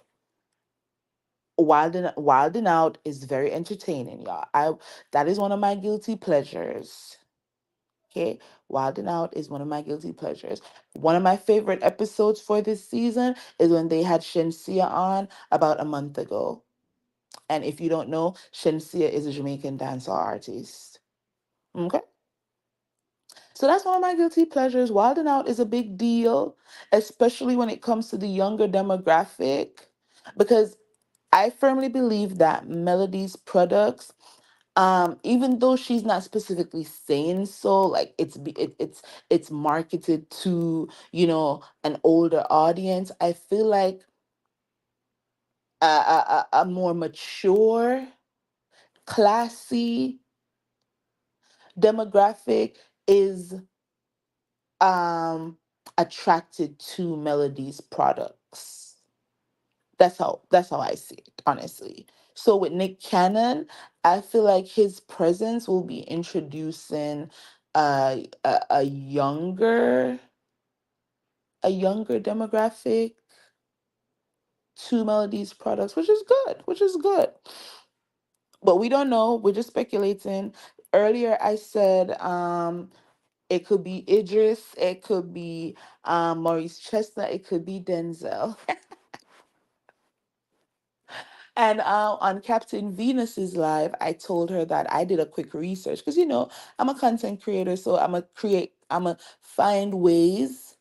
Wildin' Out is very entertaining, y'all. That is one of my guilty pleasures. Okay, Wildin' Out is one of my guilty pleasures. One of my favorite episodes for this season is when they had Shensia on about a month ago. And if you don't know, Shensia is a Jamaican dancehall artist. Okay. So that's one of my guilty pleasures. Wilding Out is a big deal, especially when it comes to the younger demographic, because I firmly believe that Melody's products, even though she's not specifically saying so, like it's marketed to an older audience. I feel like a more mature, classy demographic is um attracted to Melody's products. That's how I see it, honestly. So with Nick Cannon, I feel like his presence will be introducing a younger demographic to Melody's products, which is good, which is good. But we don't know. We're just speculating. Earlier I said it could be Idris, it could be Maurice Chestnut, it could be Denzel. And on Captain Venus's live, I told her that I did a quick research because I'm a content creator, so I'm a find ways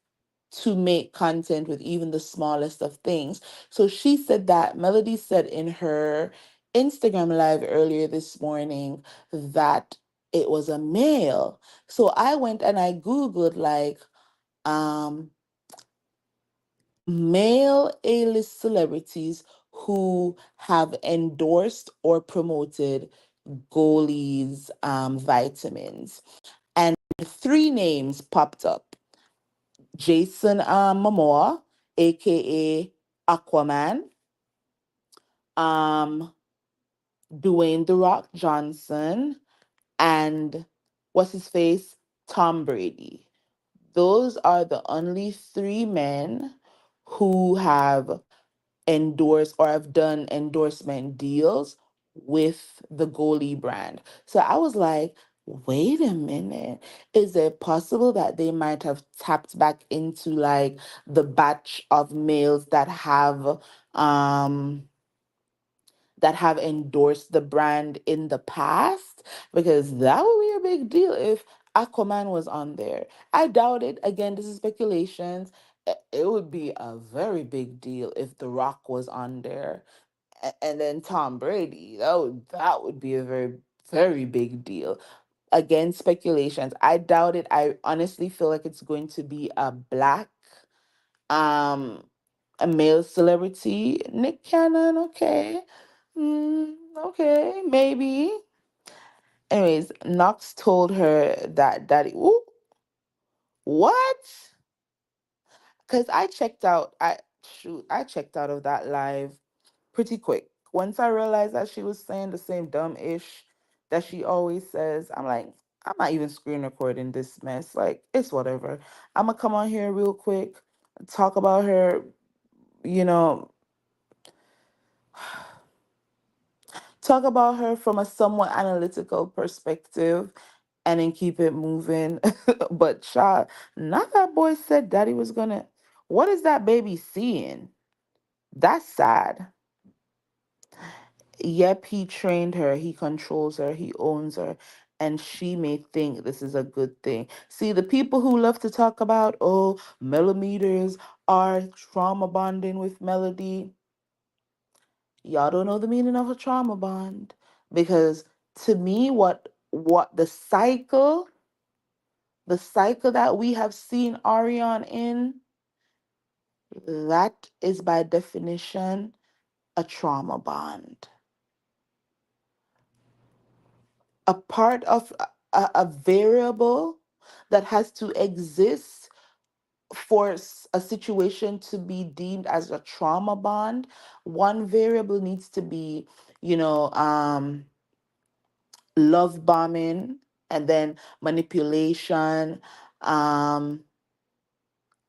to make content with even the smallest of things. So she said that Melody said in her Instagram live earlier this morning that it was a male. So I went and I Googled like um male A-list celebrities who have endorsed or promoted goalies vitamins, and three names popped up: Jason Momoa, aka Aquaman, um, Dwayne the Rock Johnson, and what's his face, Tom Brady. Those are the only three men who have endorsed or have done endorsement deals with the goalie brand. So I was like, wait a minute. Is it possible that they might have tapped back into like the batch of males um that have endorsed the brand in the past? Because that would be a big deal if Aquaman was on there. I doubt it. Again, this is speculations. It would be a very big deal if The Rock was on there. And then Tom Brady. That would be a very big deal. Again, speculations. I doubt it. I honestly feel like it's going to be um a male celebrity. Nick Cannon, okay. Okay, maybe. Anyways, Knox told her that daddy, ooh, what? Because I checked out of that live pretty quick. Once I realized that she was saying the same dumb ish that she always says, I'm like, I'm not even screen recording this mess. Like, it's whatever. I'm gonna come on here real quick, talk about her, you know, talk about her from a somewhat analytical perspective and then keep it moving. But child, not that boy said daddy was gonna. What is that baby seeing? That's sad. Yep, he trained her, he controls her, he owns her, and she may think this is a good thing. See, the people who love to talk about, oh, millimeters are trauma bonding with Melody, y'all don't know the meaning of a trauma bond. Because to me, what the cycle that we have seen Arion in, that is by definition a trauma bond. A part of a variable that has to exist for a situation to be deemed as a trauma bond. One variable needs to be, you know, love bombing, and then manipulation. Um,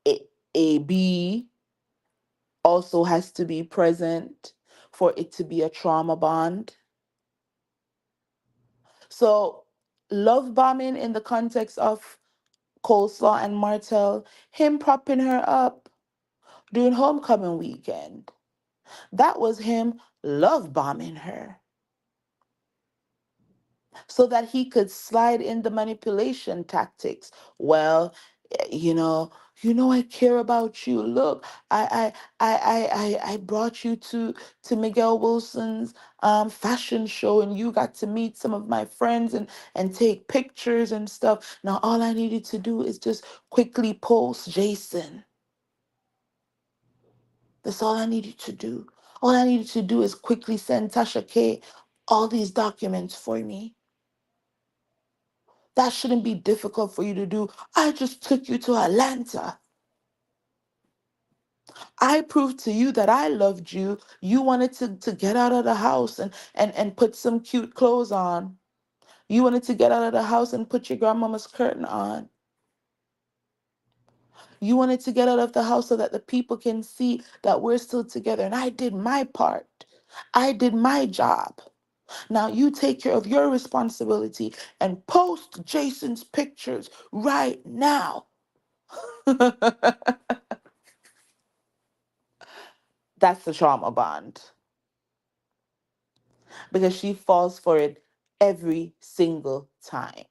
a also has to be present for it to be a trauma bond. So, love bombing in the context of Coleslaw and Martell, him propping her up during homecoming weekend. That was him love bombing her so that he could slide in the manipulation tactics. Well, I care about you. Look, I brought you to Miguel Wilson's fashion show, and you got to meet some of my friends and take pictures and stuff. Now all I needed to do is just quickly post Jason. That's all I needed to do. All I needed to do is quickly send Tasha K all these documents for me. That shouldn't be difficult for you to do. I just took you to Atlanta. I proved to you that I loved you. You wanted to get out of the house and put some cute clothes on. You wanted to get out of the house and put your grandmama's curtain on. You wanted to get out of the house so that the people can see that we're still together. And I did my part. I did my job. Now you take care of your responsibility and post Jason's pictures right now. That's the trauma bond because she falls for it every single time.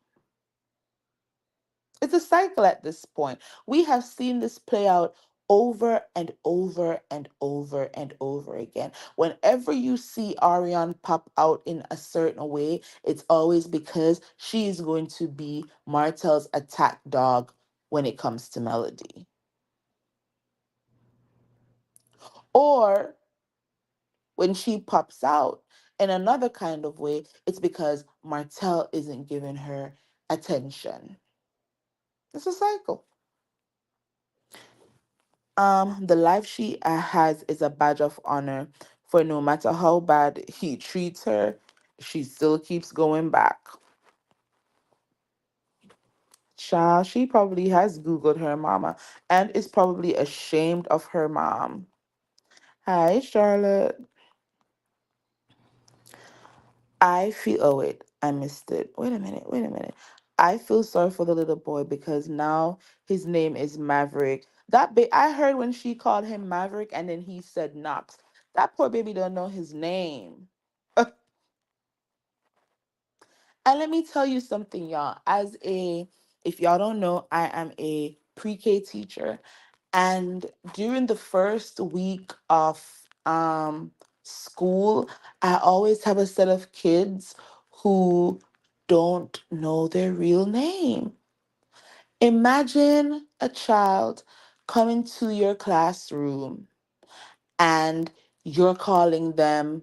It's a cycle at this point. We have seen this play out over and over and over and over again. Whenever you see Arion pop out in a certain way, it's always because she is going to be Martel's attack dog when it comes to Melody. Or when she pops out in another kind of way, it's because Martell isn't giving her attention. It's a cycle. The life she has is a badge of honor, for no matter how bad he treats her, she still keeps going back. Child, she probably has Googled her mama and is probably ashamed of her mom. Hi, Charlotte. I feel, oh wait, I missed it. Wait a minute. I feel sorry for the little boy because now his name is Maverick. I heard when she called him Maverick and then he said Knox. That poor baby don't know his name. And let me tell you something, y'all. If y'all don't know, I am a pre-K teacher. And during the first week of school, I always have a set of kids who don't know their real name. Imagine a child coming to your classroom and you're calling them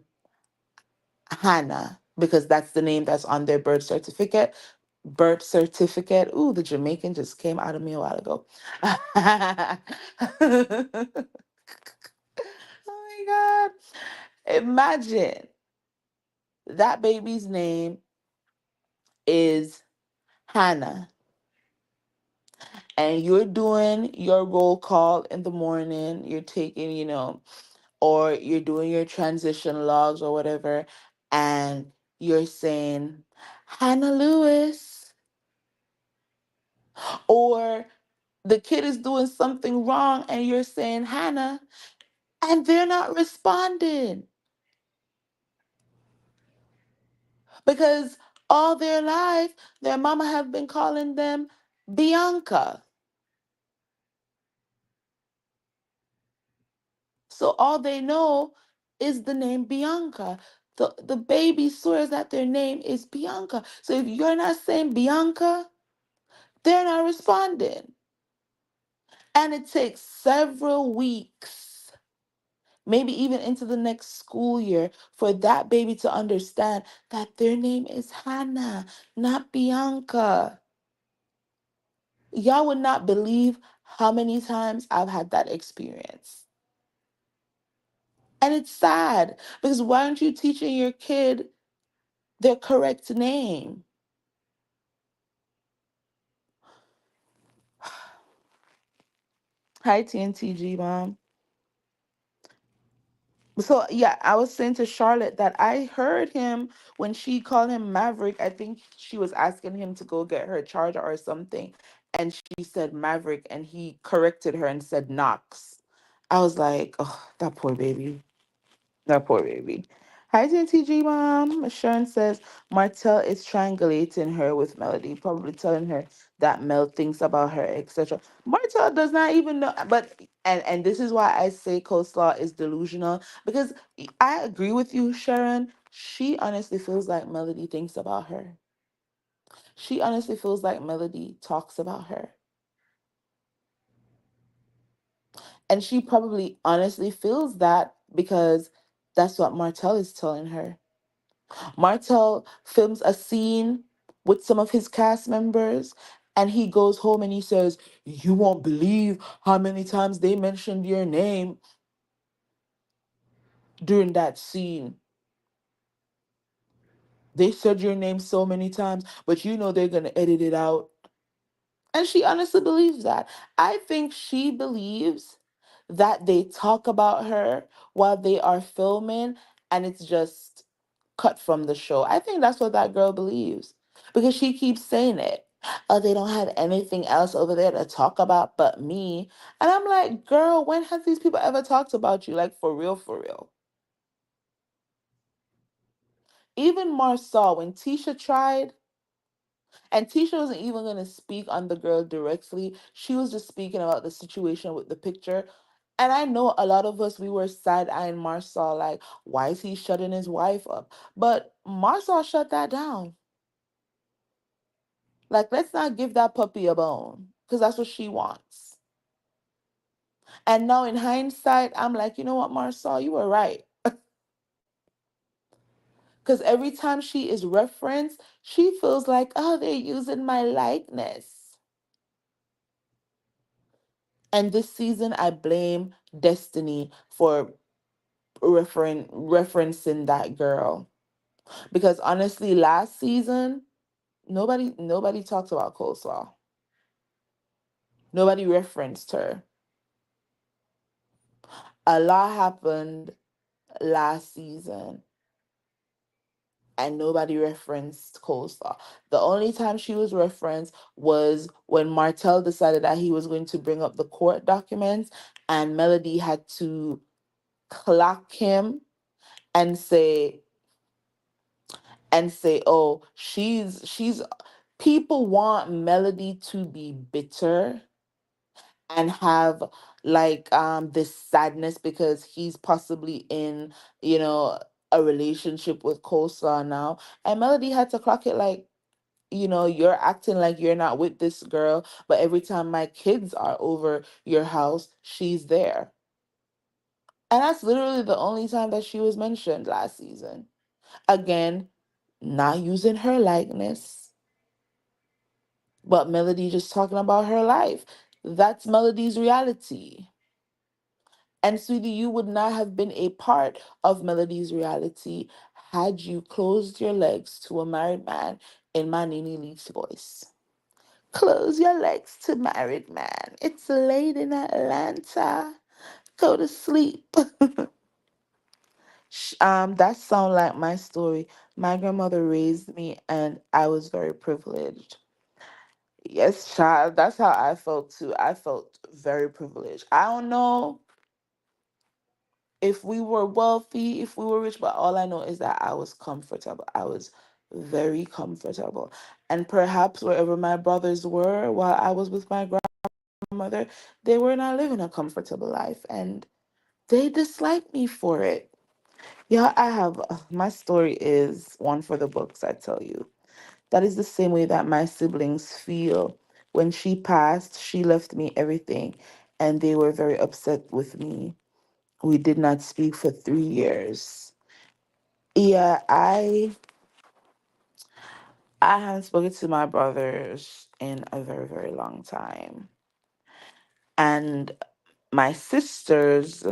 Hannah because that's the name that's on their birth certificate. Birth certificate. Ooh, the Jamaican just came out of me a while ago. Oh my God. Imagine that baby's name is Hannah, and you're doing your roll call in the morning. You're taking, or you're doing your transition logs or whatever, and you're saying, Hannah Lewis, or the kid is doing something wrong and you're saying Hannah, and they're not responding because all their life their mama have been calling them Bianca. So all they know is the name Bianca. The baby swears that their name is Bianca. So if you're not saying Bianca, they're not responding. And it takes several weeks, maybe even into the next school year, for that baby to understand that their name is Hannah, not Bianca. Y'all would not believe how many times I've had that experience. And it's sad because why aren't you teaching your kid their correct name? Hi, TNTG mom. So yeah, I was saying to Charlotte that I heard him when she called him Maverick. I think she was asking him to go get her charger or something, and she said Maverick, and he corrected her and said Knox. I was like, oh, that poor baby. That poor baby. Hi, TNTG mom. Sharon says Martell is triangulating her with Melody, probably telling her that Mel thinks about her, etc. Martell does not even know, but and this is why I say coleslaw is delusional because I agree with you, Sharon. She honestly feels like Melody thinks about her. She honestly feels like Melody talks about her, and she probably honestly feels that because that's what Martell is telling her. Martel films a scene with some of his cast members, and he goes home and he says, You won't believe how many times they mentioned your name during that scene. They said your name so many times, but you know they're going to edit it out. And she honestly believes that. I think she believes that they talk about her while they are filming and it's just cut from the show. I think that's what that girl believes because she keeps saying it. Oh, they don't have anything else over there to talk about but me. And I'm like, girl, when have these people ever talked about you? Like, for real, for real. Even Marsau, when Tisha tried, and Tisha wasn't even going to speak on the girl directly. She was just speaking about the situation with the picture. And I know a lot of us, we were side-eyeing Marsau, like, why is he shutting his wife up? But Marsau shut that down. Like, let's not give that puppy a bone because that's what she wants. And now in hindsight, I'm like, you know what, Marsau, you were right. Because every time she is referenced, she feels like, oh, they're using my likeness. And this season, I blame Destiny for referencing that girl. Because honestly, last season, nobody talked about Coleslaw. Nobody referenced her. A lot happened last season and nobody referenced Coleslaw. The only time she was referenced was when Martell decided that he was going to bring up the court documents and Melody had to clock him and say oh, she's people want Melody to be bitter and have like this sadness because he's possibly in, you know, a relationship with Coleslaw now. And Melody had to clock it like, you know, you're acting like you're not with this girl, but every time my kids are over your house, she's there. And that's literally the only time that she was mentioned last season. Again, not using her likeness, but Melody just talking about her life. That's Melody's reality. And sweetie, you would not have been a part of Melody's reality had you closed your legs to a married man in my Nene Leakes voice. Close your legs to married man. It's late in Atlanta. Go to sleep. That sound like my story. My grandmother raised me and I was very privileged. Yes, child, that's how I felt too. I felt very privileged. I don't know if we were wealthy, if we were rich, but all I know is that I was comfortable. I was very comfortable. And perhaps wherever my brothers were while I was with my grandmother, they were not living a comfortable life and they disliked me for it. Yeah, I have my story is one for the books, I tell you. That is the same way that my siblings feel. When she passed, she left me everything, and they were very upset with me. We did not speak for 3 years. Yeah, I haven't spoken to my brothers in a very, very long time. And my sisters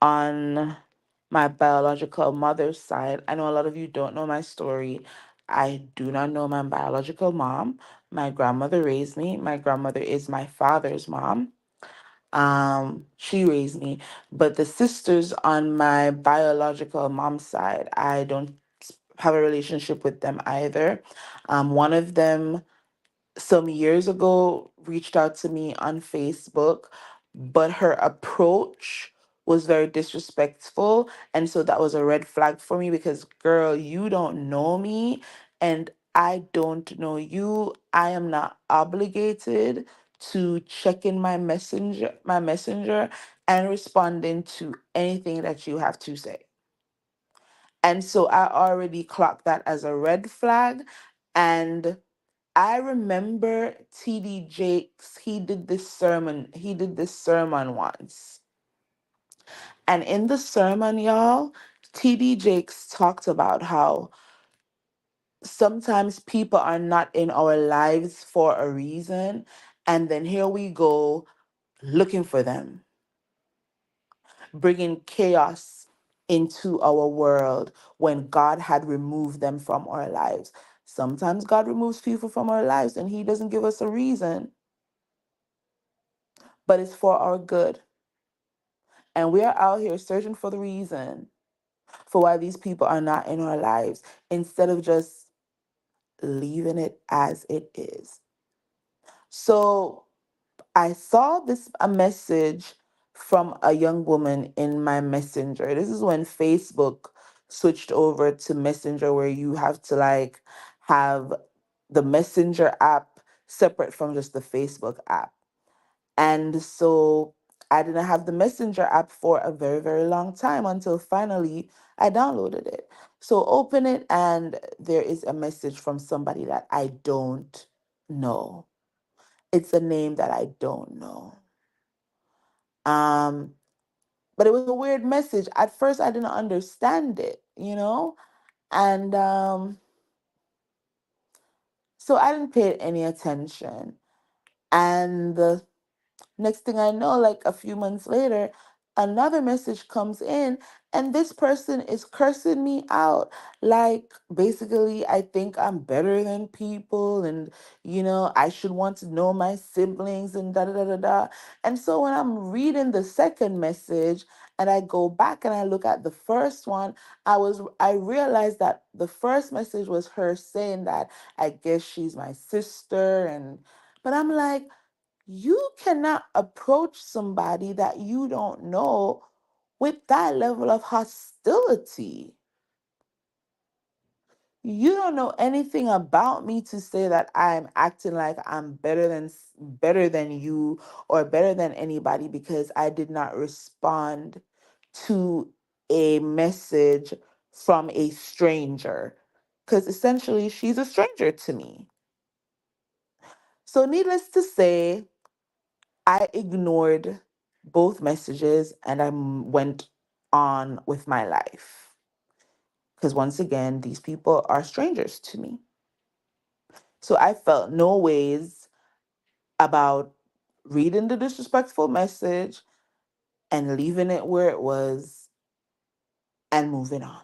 on my biological mother's side, I know a lot of you don't know my story. I do not know my biological mom. My grandmother raised me. My grandmother is my father's mom. She raised me. But the sisters on my biological mom's side, I don't have a relationship with them either. One of them some years ago reached out to me on Facebook, but her approach was very disrespectful. And so that was a red flag for me because, girl, you don't know me and I don't know you. I am not obligated to check in my messenger and responding to anything that you have to say. And so I already clocked that as a red flag. And I remember TD Jakes, he did this sermon once. And in the sermon, y'all, TD Jakes talked about how sometimes people are not in our lives for a reason. And then here we go looking for them, bringing chaos into our world when God had removed them from our lives. Sometimes God removes people from our lives and he doesn't give us a reason, but it's for our good. And we are out here searching for the reason for why these people are not in our lives instead of just leaving it as it is. So I saw this a message from a young woman in my messenger. This is when Facebook switched over to Messenger where you have to like have the Messenger app separate from just the Facebook app. And so I didn't have the Messenger app for a very, very long time until finally I downloaded it. So open it, and there is a message from somebody that I don't know. It's a name that I don't know. But it was a weird message. At first, I didn't understand it, you know? And so I didn't pay it any attention. And the next thing I know, like a few months later, another message comes in, and this person is cursing me out. Like, basically, I think I'm better than people, and I should want to know my siblings, and da da da da da. And so when I'm reading the second message, and I go back and I look at the first one, I realized that the first message was her saying that I guess she's my sister, and but I'm like, you cannot approach somebody that you don't know with that level of hostility. You don't know anything about me to say that I'm acting like I'm better than you or better than anybody because I did not respond to a message from a stranger, because essentially she's a stranger to me. So needless to say, I ignored both messages and went on with my life. Because once again, these people are strangers to me. So I felt no ways about reading the disrespectful message and leaving it where it was and moving on.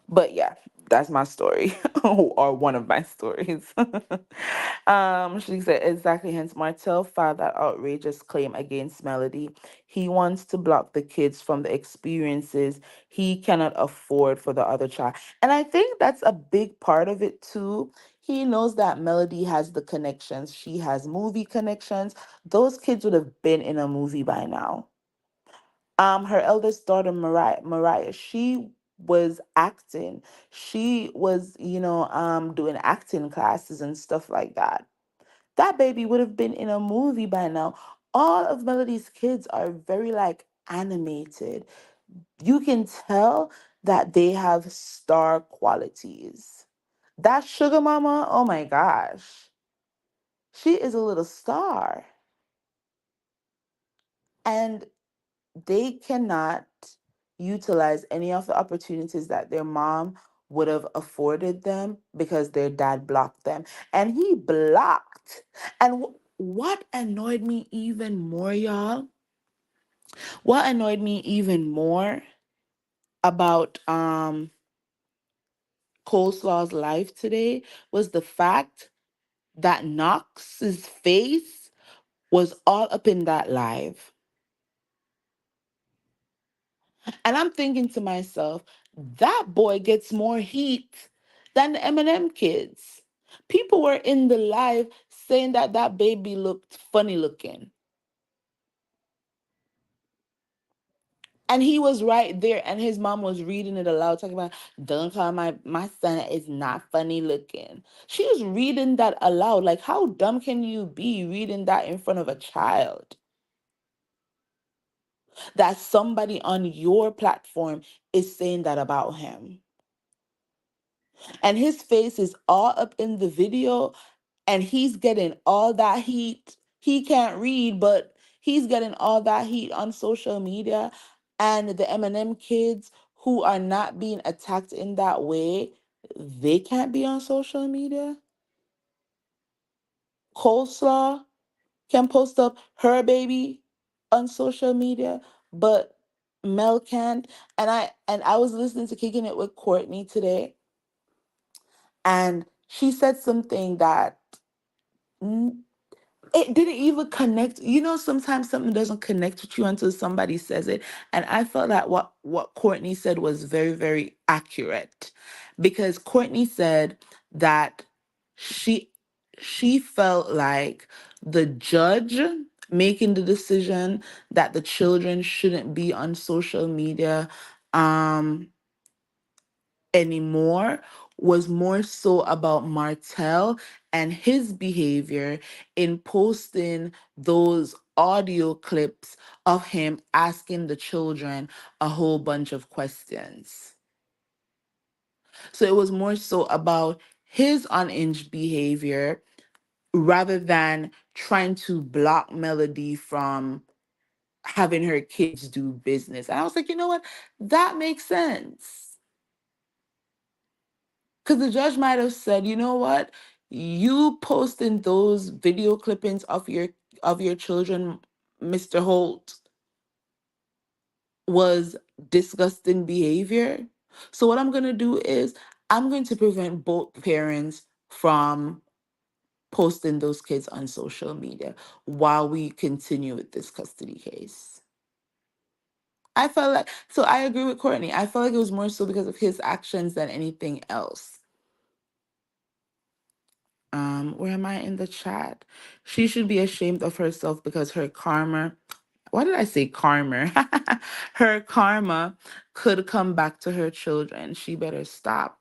But yeah, that's my story, or one of my stories. She said, exactly. Hence, Martell filed that outrageous claim against Melody. He wants to block the kids from the experiences he cannot afford for the other child. And I think that's a big part of it too. He knows that Melody has the connections. She has movie connections. Those kids would have been in a movie by now. Her eldest daughter, Mariah, she was acting. She was, doing acting classes and stuff like that. That baby would have been in a movie by now. All of Melody's kids are very like animated. You can tell that they have star qualities. That sugar mama, oh my gosh. She is a little star. And they cannot utilize any of the opportunities that their mom would have afforded them because their dad blocked them. And he blocked. And what annoyed me even more, y'all, what annoyed me even more about Coleslaw's life today was the fact that Knox's face was all up in that live. And I'm thinking to myself, that boy gets more heat than the Eminem kids. People were in the live saying that that baby looked funny looking. And he was right there, and his mom was reading it aloud, talking about, don't call my son is not funny looking. She was reading that aloud. Like, how dumb can you be reading that in front of a child? That somebody on your platform is saying that about him. And his face is all up in the video, and he's getting all that heat. He can't read, but he's getting all that heat on social media. And the Eminem kids who are not being attacked in that way, they can't be on social media. Coleslaw can post up her baby on social media, but Mel can't. And I was listening to Kicking It with Courtney today, and she said something that it didn't even connect. Sometimes something doesn't connect with you until somebody says it. And I felt that what Courtney said was very, very accurate, because Courtney said that she she felt like the judge making the decision that the children shouldn't be on social media um anymore was more so about Martell and his behavior in posting those audio clips of him asking the children a whole bunch of questions. So it was more so about his unhinged behavior rather than trying to block Melody from having her kids do business. And I was like, you know what? That makes sense. Because the judge might have said, you know what? You posting those video clippings of your children, Mr. Holt, was disgusting behavior. So what I'm gonna do is I'm going to prevent both parents from posting those kids on social media while we continue with this custody case. I felt like, so I agree with Courtney. I felt like it was more so because of his actions than anything else. Where am I in the chat? She should be ashamed of herself because her karma, why did I say karma? Her karma could come back to her children. She better stop.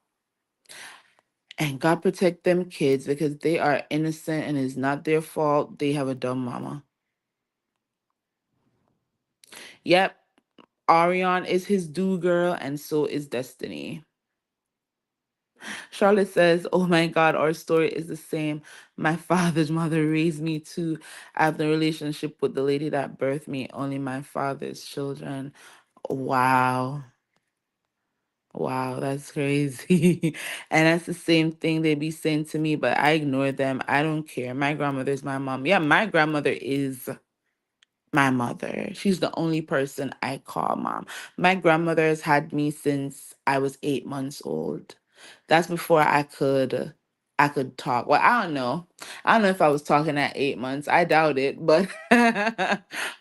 And God protect them kids because they are innocent and it's not their fault. They have a dumb mama. Yep, Arion is his do girl, and so is Destiny. Charlotte says, oh my God, our story is the same. My father's mother raised me too. I have no relationship with the lady that birthed me, only my father's children. Wow. Wow, that's crazy. And that's the same thing they be saying to me, but I ignore them. I don't care. My grandmother's my mom. Yeah, my grandmother is my mother. She's the only person I call mom. My grandmother has had me since I was 8 months old. That's before I could talk. Well, I don't know. I don't know if I was talking at 8 months. I doubt it, but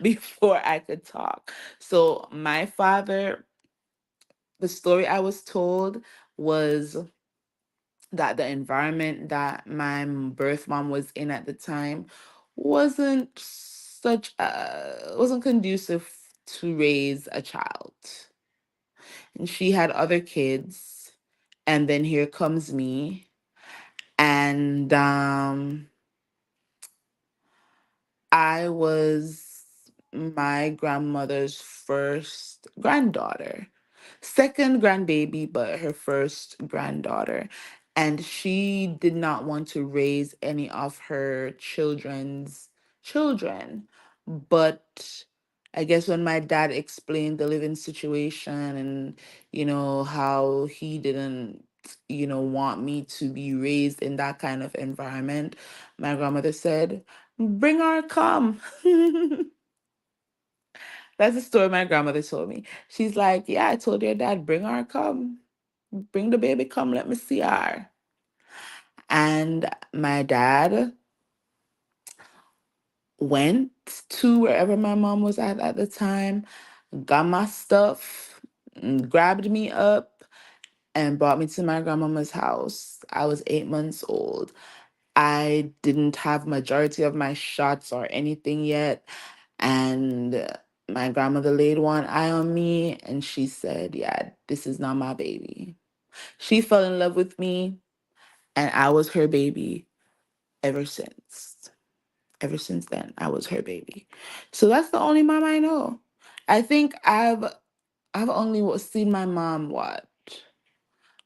before I could talk. So my father, the story I was told was that the environment that my birth mom was in at the time wasn't conducive to raise a child. And she had other kids, and then here comes me, and I was my grandmother's first granddaughter. Second grandbaby, but her first granddaughter. And she did not want to raise any of her children's children. But I guess when my dad explained the living situation and, how he didn't, want me to be raised in that kind of environment, my grandmother said, bring her come. That's the story my grandmother told me. She's like, yeah, I told your dad, bring her come. Bring the baby come, let me see her. And my dad went to wherever my mom was at the time, got my stuff, grabbed me up, and brought me to my grandmama's house. I was 8 months old. I didn't have majority of my shots or anything yet. And my grandmother laid one eye on me and she said, yeah, this is not my baby. She fell in love with me and I was her baby ever since. Ever since then, I was her baby. So that's the only mom I know. I think I've only seen my mom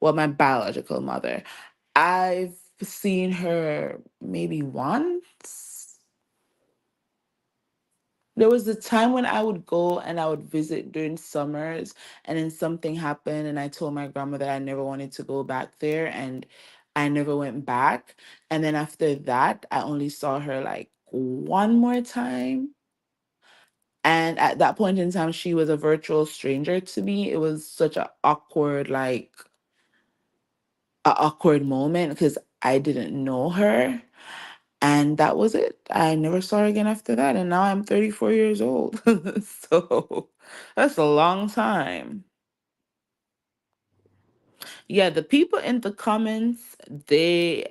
my biological mother. I've seen her maybe once. There was a time when I would go and I would visit during summers, and then something happened, and I told my grandma that I never wanted to go back there, and I never went back. And then after that, I only saw her like one more time. And at that point in time, she was a virtual stranger to me. It was such a awkward moment because I didn't know her. And that was it. I never saw her again after that. And now I'm 34 years old. So that's a long time. Yeah, the people in the comments, they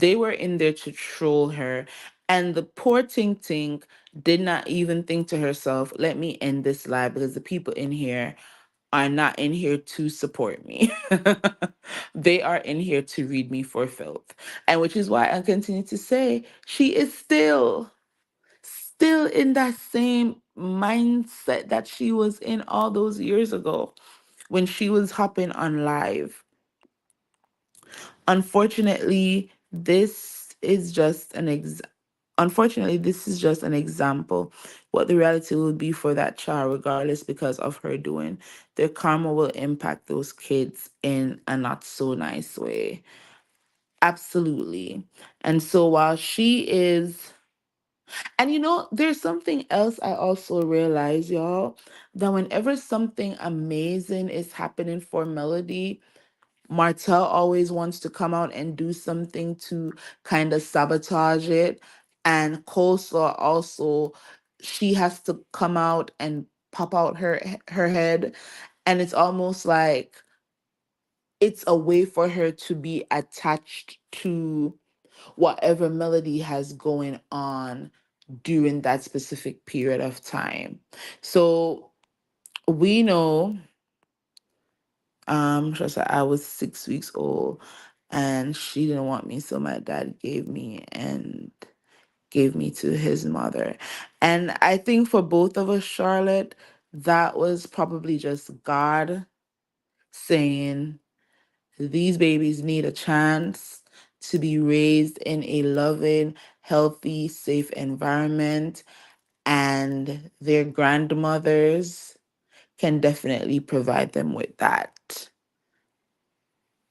were in there to troll her. And the poor Tink Tink did not even think to herself, let me end this live because the people in here are not in here to support me. They are in here to read me for filth. And which is why I continue to say she is still in that same mindset that she was in all those years ago when she was hopping on live. Unfortunately, this is just unfortunately, this is just an example. What the reality will be for that child, regardless, because of her doing, their karma will impact those kids in a not so nice way. Absolutely. And so while she is, and there's something else I also realize, y'all, that whenever something amazing is happening for Melody, Martell always wants to come out and do something to kind of sabotage it. And Coleslaw also, she has to come out and pop out her head. And it's almost like it's a way for her to be attached to whatever Melody has going on during that specific period of time. So we know, just that I was 6 weeks old and she didn't want me, so my dad gave me to his mother. And I think for both of us, Charlotte, that was probably just God saying these babies need a chance to be raised in a loving, healthy, safe environment, and their grandmothers can definitely provide them with that.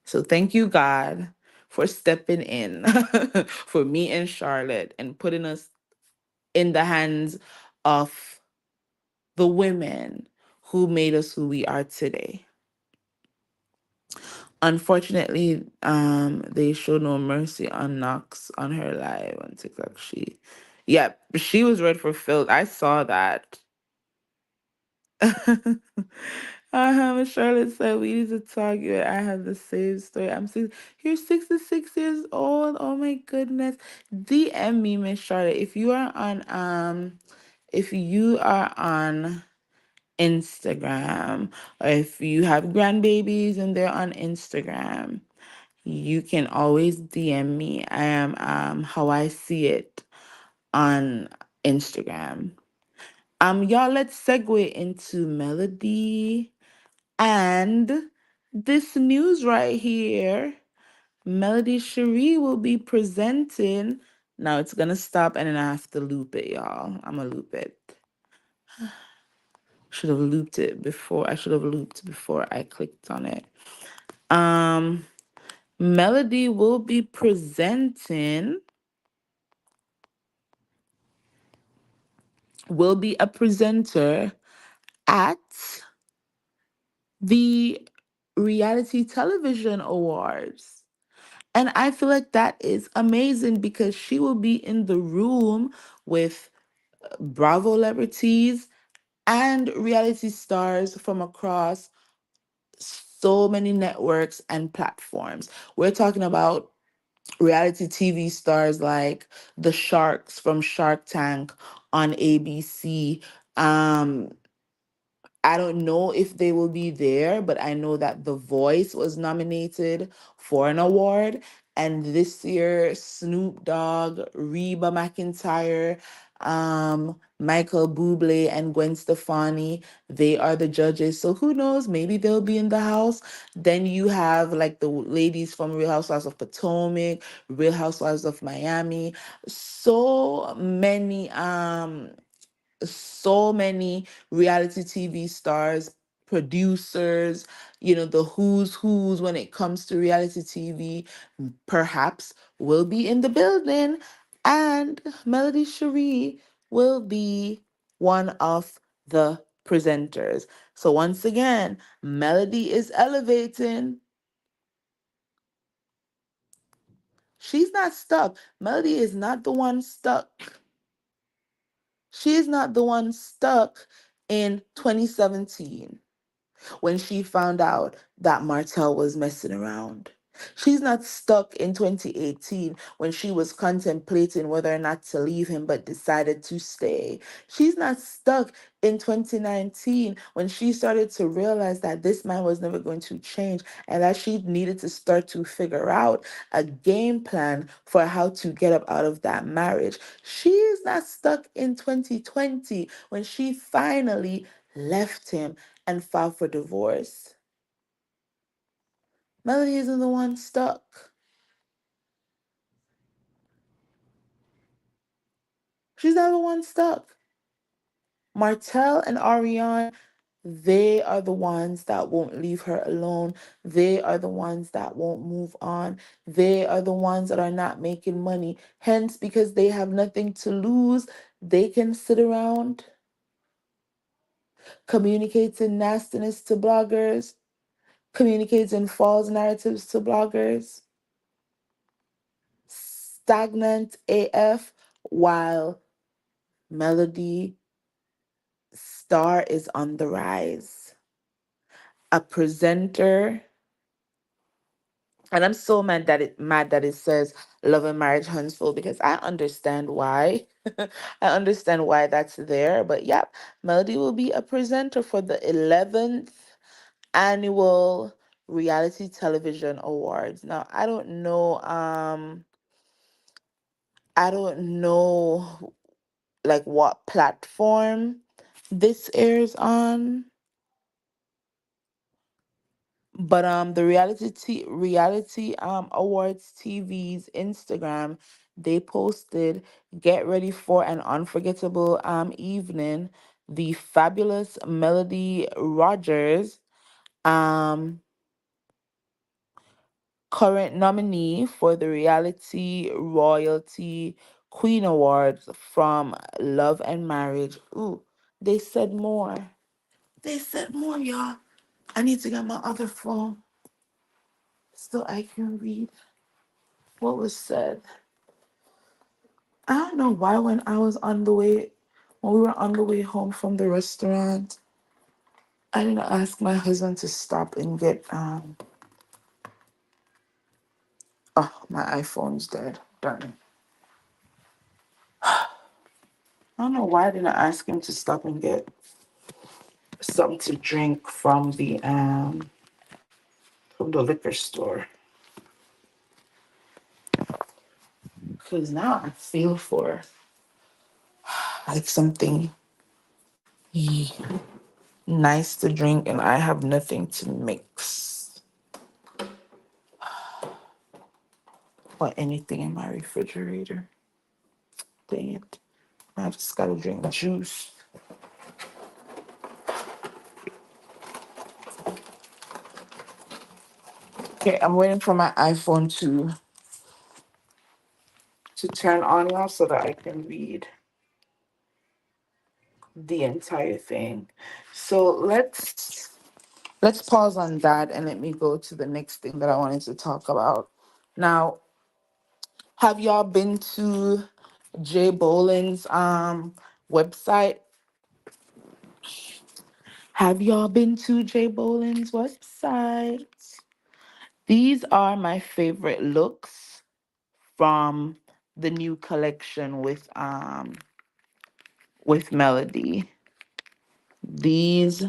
So thank you, God, for stepping in for me and Charlotte and putting us in the hands of the women who made us who we are today. Unfortunately, they showed no mercy on Knox on her live on TikTok. Yeah, she was read for filth. I saw that. Charlotte said we need to talk. I have the same story. You're 66 years old. Oh my goodness. DM me, Miss Charlotte. If you are on Instagram, or if you have grandbabies and they're on Instagram, you can always DM me. I am how I see it on Instagram. Y'all, let's segue into Melody and this news right here. Melody Cherie will be presenting. Now it's gonna stop and then I have to loop it, y'all. I'm gonna loop it. Should have looped it before. I should have looped before I clicked on it. Melody will be presenting, will be a presenter at the Reality Television Awards. And I feel like that is amazing because she will be in the room with Bravo celebrities and reality stars from across so many networks and platforms. We're talking about reality TV stars like the Sharks from Shark Tank on ABC. Um, I don't know if they will be there, but I know that The Voice was nominated for an award. And this year, Snoop Dogg, Reba McEntire, Michael Bublé, and Gwen Stefani, they are the judges. So who knows? Maybe they'll be in the house. Then you have like the ladies from Real Housewives of Potomac, Real Housewives of Miami. So many reality TV stars, producers, the who's when it comes to reality TV, perhaps will be in the building. And Melody Cherie will be one of the presenters. So once again, Melody is elevating. She's not stuck. Melody is not the one stuck. She's not the one stuck in 2017 when she found out that Martell was messing around. She's not stuck in 2018 when she was contemplating whether or not to leave him but decided to stay. She's not stuck in 2019 when she started to realize that this man was never going to change and that she needed to start to figure out a game plan for how to get up out of that marriage. She is not stuck in 2020 when she finally left him and filed for divorce. Melody isn't the one stuck. She's never once stuck. Martell and Arion, they are the ones that won't leave her alone. They are the ones that won't move on. They are the ones that are not making money. Hence, because they have nothing to lose, they can sit around communicating nastiness to bloggers, communicating false narratives to bloggers, stagnant AF, while Melody Star is on the rise. A presenter, and I'm so mad that it says Love and Marriage Huntsville, because I understand why. I understand why that's there. But yep, Melody will be a presenter for the 11th annual reality television awards. Now, I don't know like what platform this airs on, but the reality awards TV's Instagram, they posted, "Get ready for an unforgettable evening. The fabulous Melody Rogers, um current nominee for the Reality Royalty Queen Awards from Love and Marriage." Ooh, they said more. They said more, y'all. I need to get my other phone so I can read what was said. I don't know why when we were on the way home from the restaurant, I didn't ask my husband to stop and get oh, my iPhone's dead. Darn it. I don't know why I didn't ask him to stop and get something to drink from the liquor store. Cause now I feel for like something nice to drink and I have nothing to mix or anything in my refrigerator. Dang it. I just gotta drink juice. Okay, I'm waiting for my iPhone to turn on now so that I can read the entire thing. So let's pause on that and let me go to the next thing that I wanted to talk about. Now, have y'all been to Jay Boland's website? Have y'all been to Jay Boland's website? These are my favorite looks from the new collection with Melody. These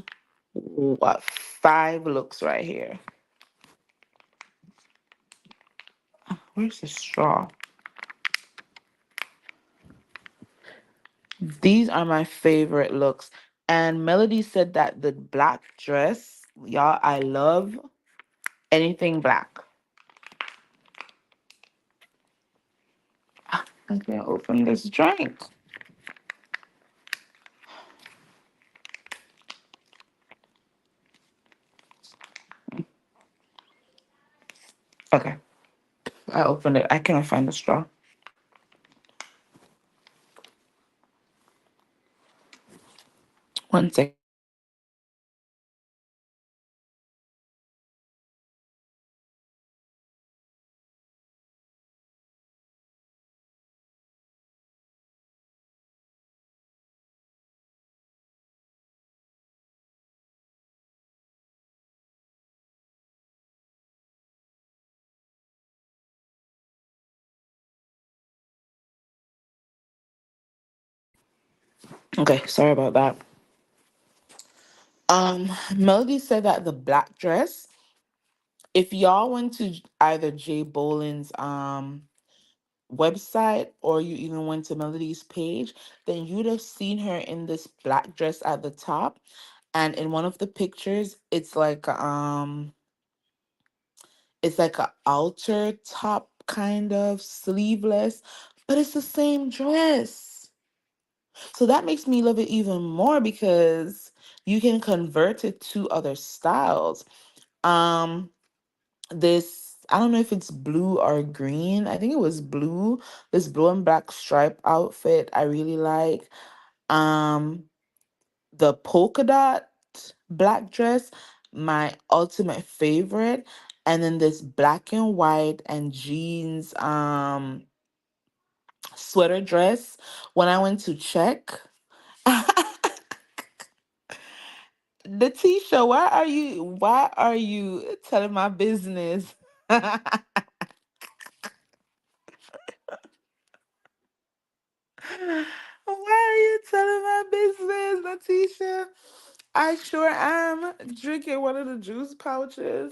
what 5 looks right here. Where's the straw? These are my favorite looks. And Melody said that the black dress, y'all, I love anything black. I can't open this drink. Okay, I opened it. I can't find the straw. One second. Okay, sorry about that. Melody said that the black dress, if y'all went to either Jay Boland's website or you even went to Melody's page, then you'd have seen her in this black dress at the top. And in one of the pictures, it's like a outer top kind of sleeveless, but it's the same dress. So that makes me love it even more because you can convert it to other styles. Um, this, I don't know if it's blue or green. I think it was blue. This blue and black stripe outfit I really like. Um, the polka dot black dress, my ultimate favorite. And then this black and white and jeans sweater dress. When I went to check, the Tisha, why are you telling my business? Why are you telling my business, Letitia? I sure am drinking one of the juice pouches.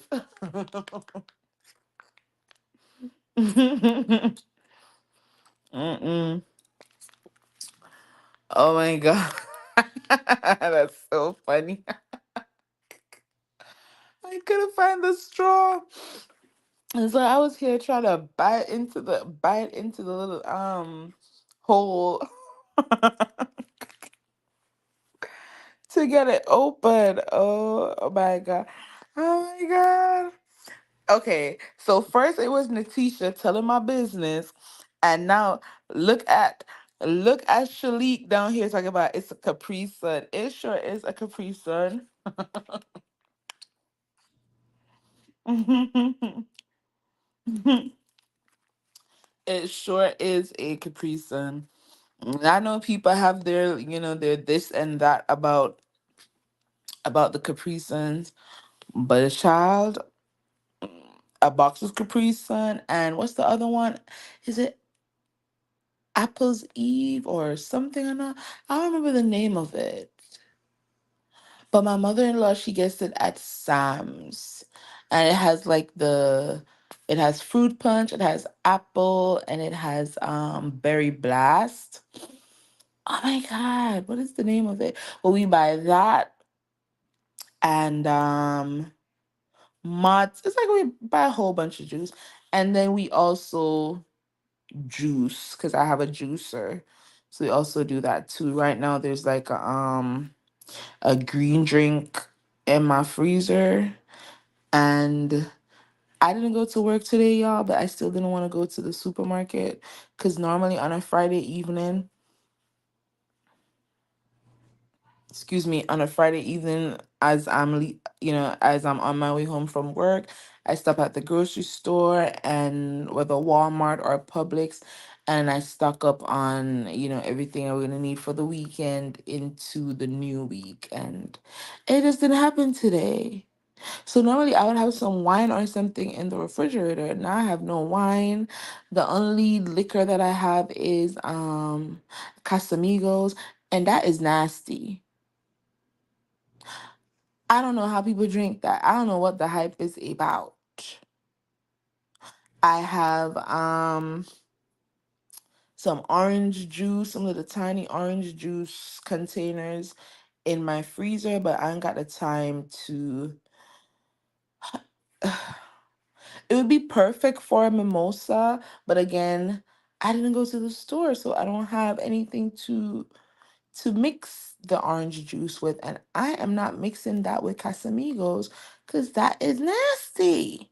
Mm-mm. Oh my god. That's so funny. I couldn't find the straw. And so I was here trying to bite into the little hole to get it open. Oh my god. Oh my god. Okay, so first it was Natisha telling my business, and now look at look at Shalik down here talking about it's a Capri Sun. It sure is a Capri Sun. It sure is a Capri Sun. I know people have their this and that about the Capri Suns, but a child, a box of Capri Sun, and what's the other one? Is it Apple's Eve or something? Or not? I don't remember the name of it. But my mother-in-law, she gets it at Sam's, and it has fruit punch, it has apple, and it has berry blast. Oh my god, what is the name of it? Well, we buy that and Mott's. It's like we buy a whole bunch of juice. And then we also juice because I have a juicer. So we also do that too. Right now there's like a green drink in my freezer. And I didn't go to work today, y'all, but I still didn't want to go to the supermarket because normally on a Friday evening, excuse me, on a Friday evening as as I'm on my way home from work, I stop at the grocery store and whether Walmart or Publix, and I stock up on, everything I'm gonna need for the weekend into the new week. And it just didn't happen today. So normally I would have some wine or something in the refrigerator. Now I have no wine. The only liquor that I have is Casamigos, and that is nasty. I don't know how people drink that. I don't know what the hype is about. I have some orange juice, some of the tiny orange juice containers in my freezer, but I ain't got the time to it would be perfect for a mimosa, but again, I didn't go to the store, so I don't have anything to mix the orange juice with, and I am not mixing that with Casamigos because that is nasty.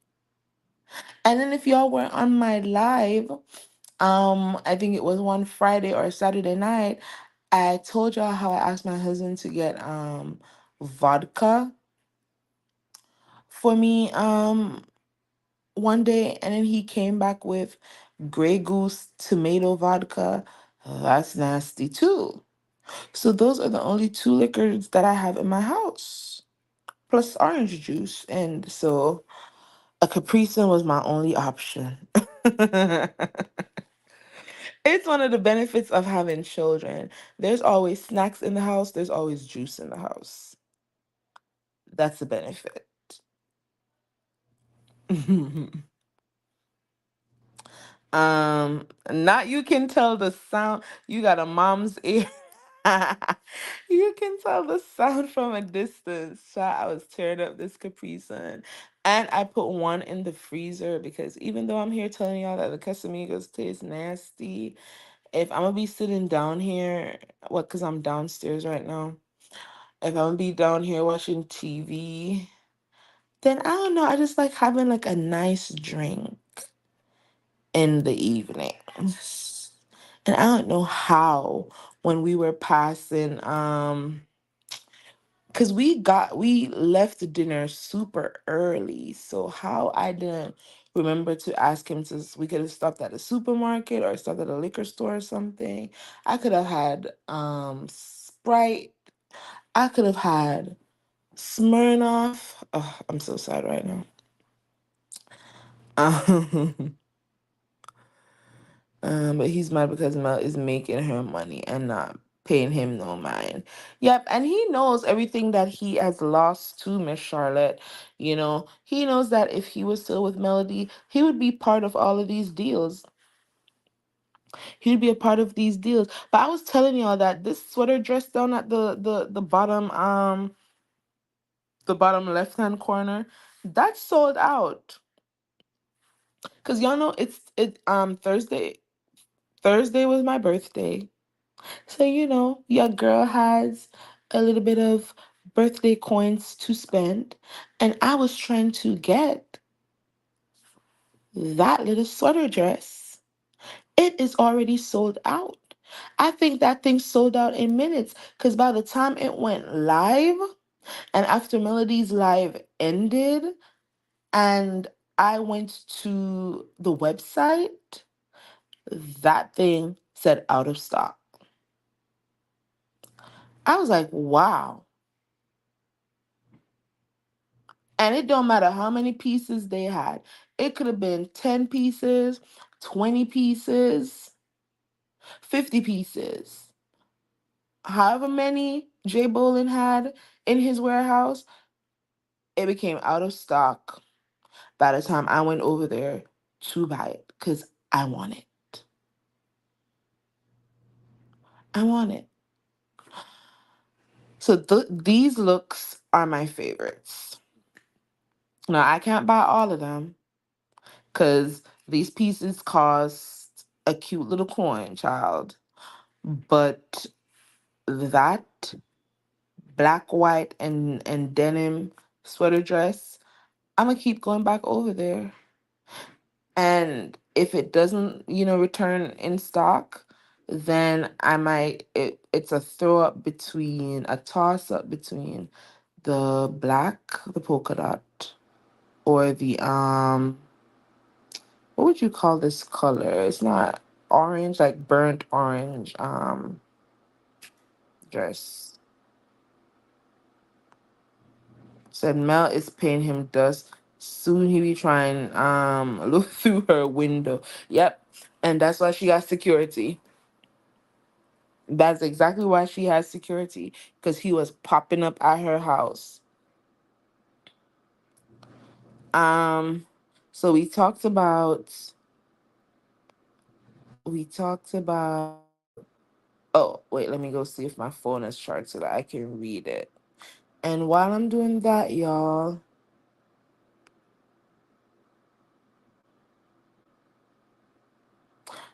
And then if y'all were on my live, I think it was one Friday or Saturday night, I told y'all how I asked my husband to get vodka for me one day, and then he came back with Grey Goose tomato vodka. That's nasty too. So those are the only two liquors that I have in my house, plus orange juice, and so a Capri Sun was my only option. It's one of the benefits of having children. There's always snacks in the house, there's always juice in the house. That's a benefit. Not you can tell the sound. You got a mom's ear. You can tell the sound from a distance. Child, I was tearing up this Capri Sun. And I put one in the freezer because even though I'm here telling y'all that the Casamigos taste nasty, if I'm gonna be sitting down here, what? Because I'm downstairs right now. If I'm gonna be down here watching TV, then I don't know. I just like having like a nice drink in the evenings. And I don't know how when we were passing, because we left dinner super early. So how I didn't remember to ask him to we could have stopped at a supermarket or stopped at a liquor store or something. I could have had Sprite. I could have had Smirnoff. Oh, I'm so sad right now. Um, but he's mad because Mel is making her money and not paying him no mind. Yep, and he knows everything that he has lost to Miss Charlotte. You know, he knows that if he was still with Melody, he would be part of all of these deals. He'd be a part of these deals. But I was telling y'all that this sweater dress down at the bottom left hand corner, that's sold out. Cause y'all know Thursday was my birthday. So, your girl has a little bit of birthday coins to spend. And I was trying to get that little sweater dress. It is already sold out. I think that thing sold out in minutes because by the time it went live and after Melody's live ended and I went to the website, that thing said out of stock. I was like, wow. And it don't matter how many pieces they had. It could have been 10 pieces, 20 pieces, 50 pieces. However many Jay Bolin had in his warehouse, it became out of stock by the time I went over there to buy it because I want it. I want it. So these looks are my favorites. Now, I can't buy all of them because these pieces cost a cute little coin, child. But that black, white, and denim sweater dress, I'm gonna keep going back over there. And if it doesn't, return in stock, then it's a toss up between the black, the polka dot, or the what would you call this color? It's not orange, like burnt orange dress. Said Mel is paying him dust. Soon he be trying look through her window. Yep. And that's why she got security. That's exactly why she has security. Because he was popping up at her house. So we talked about oh wait, let me go see if my phone is charged so that I can read it. And while I'm doing that, y'all,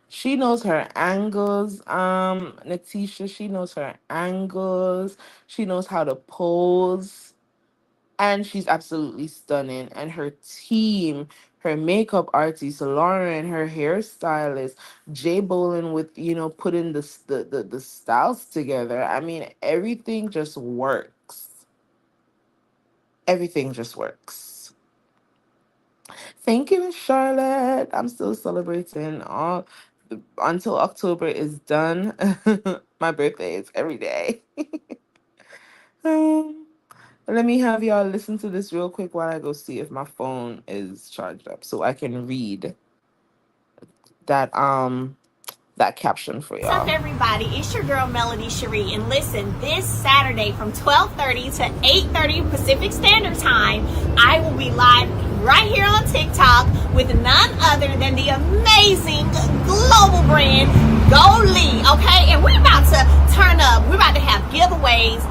she knows her angles, Natisha. She knows her angles. She knows how to pose. And she's absolutely stunning. And her team, her makeup artist, Lauren, her hairstylist, Jay Bolin with, putting the styles together. I mean, everything just works. Everything just works. Thank you, Miss Charlotte. I'm still celebrating all until October is done. My birthday is every day. um, let me have y'all listen to this real quick while I go see if my phone is charged up so I can read that that caption for y'all. What's up, everybody? It's your girl Melody Cherie, and listen, this Saturday from 12:30 to 8:30 Pacific Standard Time, I will be live right here on TikTok with none other than the amazing global brand Goldie. Okay, and we're about to turn up. We're about to have giveaways,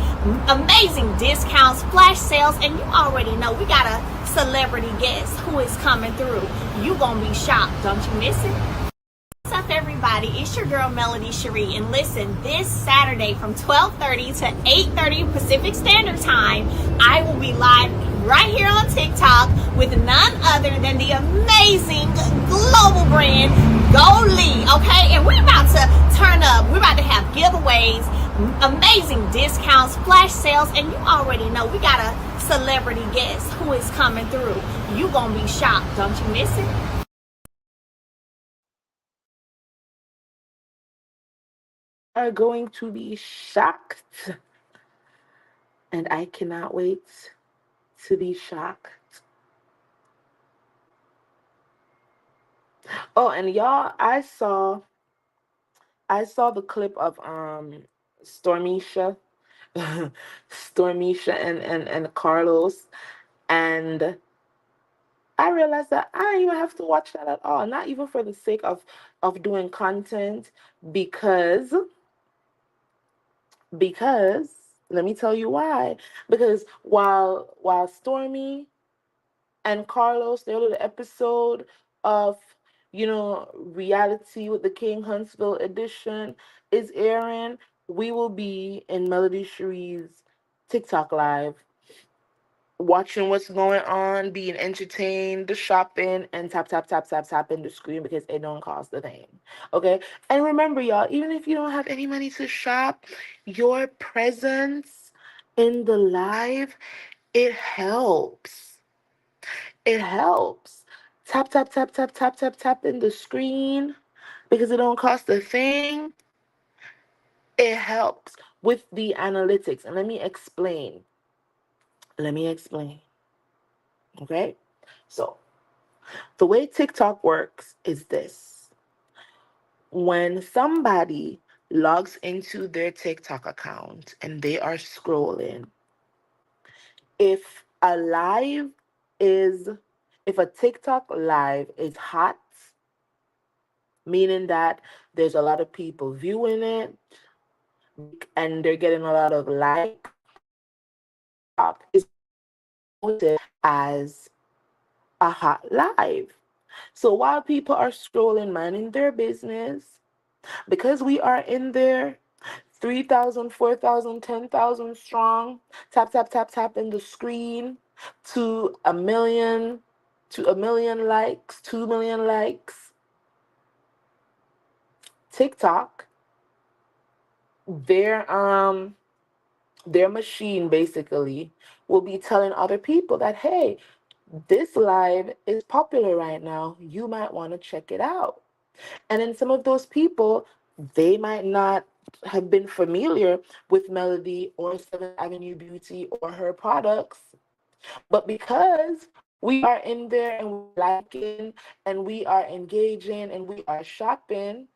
amazing discounts, flash sales, and you already know we got a celebrity guest who is coming through. You gonna be shocked. Don't you miss it. What's up, everybody? It's your girl Melody Cherie, and listen, this Saturday from 12:30 to 8:30 Pacific Standard Time, I will be live right here on TikTok with none other than the amazing global brand Goldie. Okay, and we're about to turn up. We're about to have giveaways, amazing discounts, flash sales, and you already know we got a celebrity guest who is coming through. You gonna be shocked, don't you miss it? You are going to be shocked, and I cannot wait to be shocked. Oh, and y'all, I saw the clip of Stormisha, Stormisha and Carlos, and I realized that I don't even have to watch that at all. Not even for the sake of doing content, because because let me tell you why. Because while Stormy and Carlos, their little episode of, reality with the King Huntsville edition is airing, we will be in Melody Cherie's TikTok live, watching what's going on, being entertained, shopping, and tap tap tap tap tapping the screen because it don't cost a thing. Okay, and remember, y'all, even if you don't have any money to shop, your presence in the live, it helps. It helps. Tap tap tap tap tap tap tap in the screen because it don't cost a thing. It helps with the analytics, and let me explain. Let me explain. Okay, so the way TikTok works is this: when somebody logs into their TikTok account and they are scrolling, if a live is, if a TikTok live is hot, meaning that there's a lot of people viewing it and they're getting a lot of likes, is noted as a hot live. So while people are scrolling, minding their business, because we are in there 3,000, 4,000, 10,000 strong, tap, tap, tap, tap in the screen to a million likes, 2 million likes. TikTok, their their machine basically will be telling other people that, hey, this live is popular right now. You might want to check it out. And then some of those people, they might not have been familiar with Melody or Seventh Avenue Beauty or her products, but because we are in there and we're liking and we are engaging and we are shopping,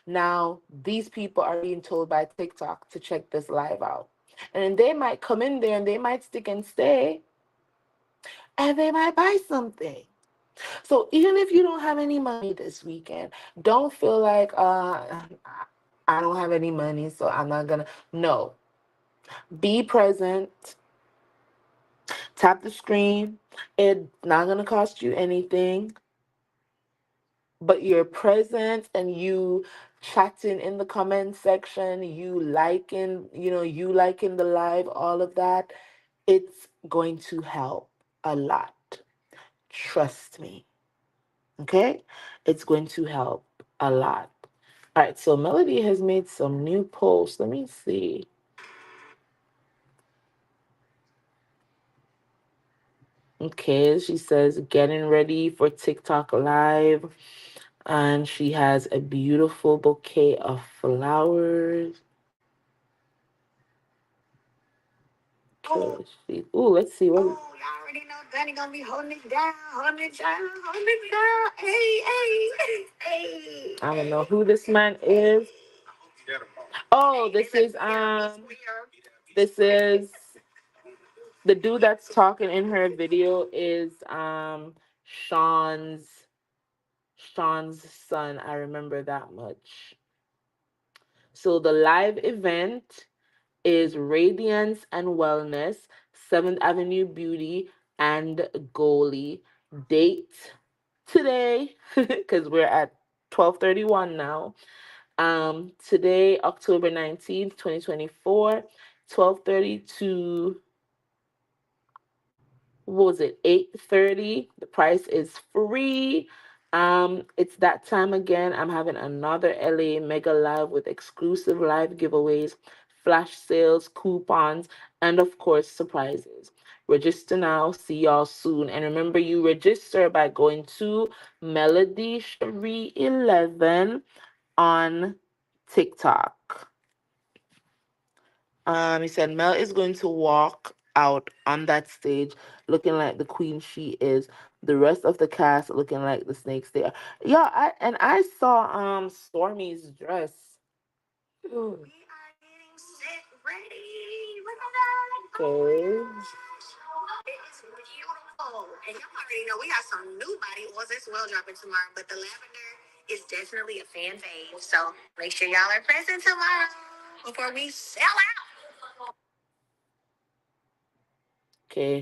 now these people are being told by TikTok to check this live out. And then they might come in there and they might stick and stay and they might buy something. So even if you don't have any money this weekend, don't feel like I don't have any money, so I'm not gonna. No, be present. Tap the screen. It's not gonna cost you anything, but your presence and you chatting in the comment section, you liking the live, all of that, it's going to help a lot. Trust me. Okay? It's going to help a lot. All right, so Melody has made some new posts. Let me see. Okay, she says getting ready for TikTok live, and she has a beautiful bouquet of flowers. Okay, let's see what. Oh, y'all already know Danny gonna be holding it down, holding it down, holding it down. Hey, hey, hey. I don't know who this man is. Oh, this is the dude that's talking in her video is Sean's Sean's son. I remember that much. So the live event is Radiance and Wellness, 7th Avenue Beauty and Goalie. Date today, because we're at 12:31 now. Today, October 19th, 2024, 12:30 to, what was it, 8:30. The price is free. It's that time again. I'm having another LA Mega Live with exclusive live giveaways, flash sales, coupons, and of course surprises. Register now. See y'all soon. And remember, you register by going to Melody Cherie 11 on TikTok. He said Mel is going to walk out on that stage looking like the queen she is. The rest of the cast looking like the snakes they are. Yeah, I saw Stormy's dress. Ooh. Okay. Okay,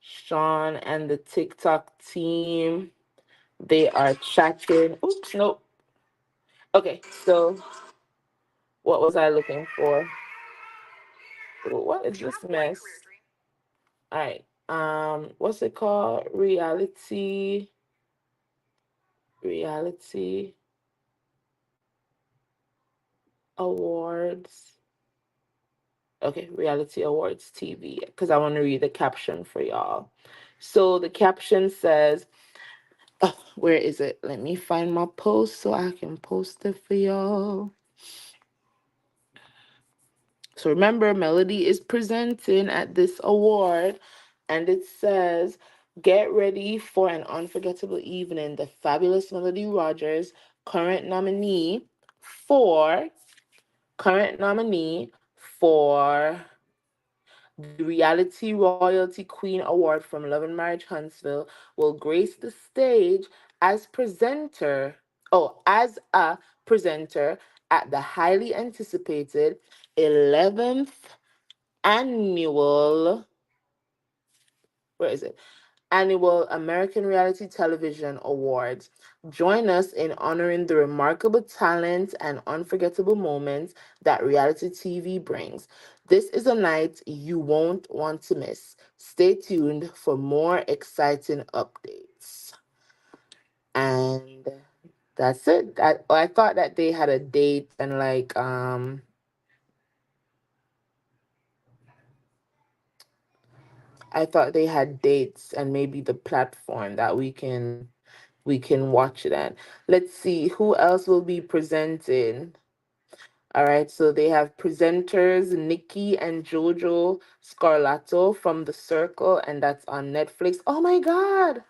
Sean and the TikTok team, they are chatting. Oops, nope. Okay, so what was I looking for? Ooh, what is this mess? All right. What's it called? Reality Awards. Okay, Reality Awards TV, because I want to read the caption for y'all. So the caption says, oh, where is it? Let me find my post so I can post it for y'all. So remember, Melody is presenting at this award, and it says, get ready for an unforgettable evening. The fabulous Melody Rogers, current nominee for current nominee for the Reality Royalty Queen Award from Love and Marriage Huntsville, will grace the stage as presenter, as a presenter at the highly anticipated 11th annual, where is it? Annual American Reality Television Awards. Join us in honoring the remarkable talent and unforgettable moments that reality TV brings. This is a night you won't want to miss. Stay tuned for more exciting updates. And that's it. I thought that they had a date and I thought they had dates and maybe the platform that we can watch it at. Let's see who else will be presenting. All right, so they have presenters Nikki and Jojo Scarlato from The Circle, and that's on Netflix. Oh my God,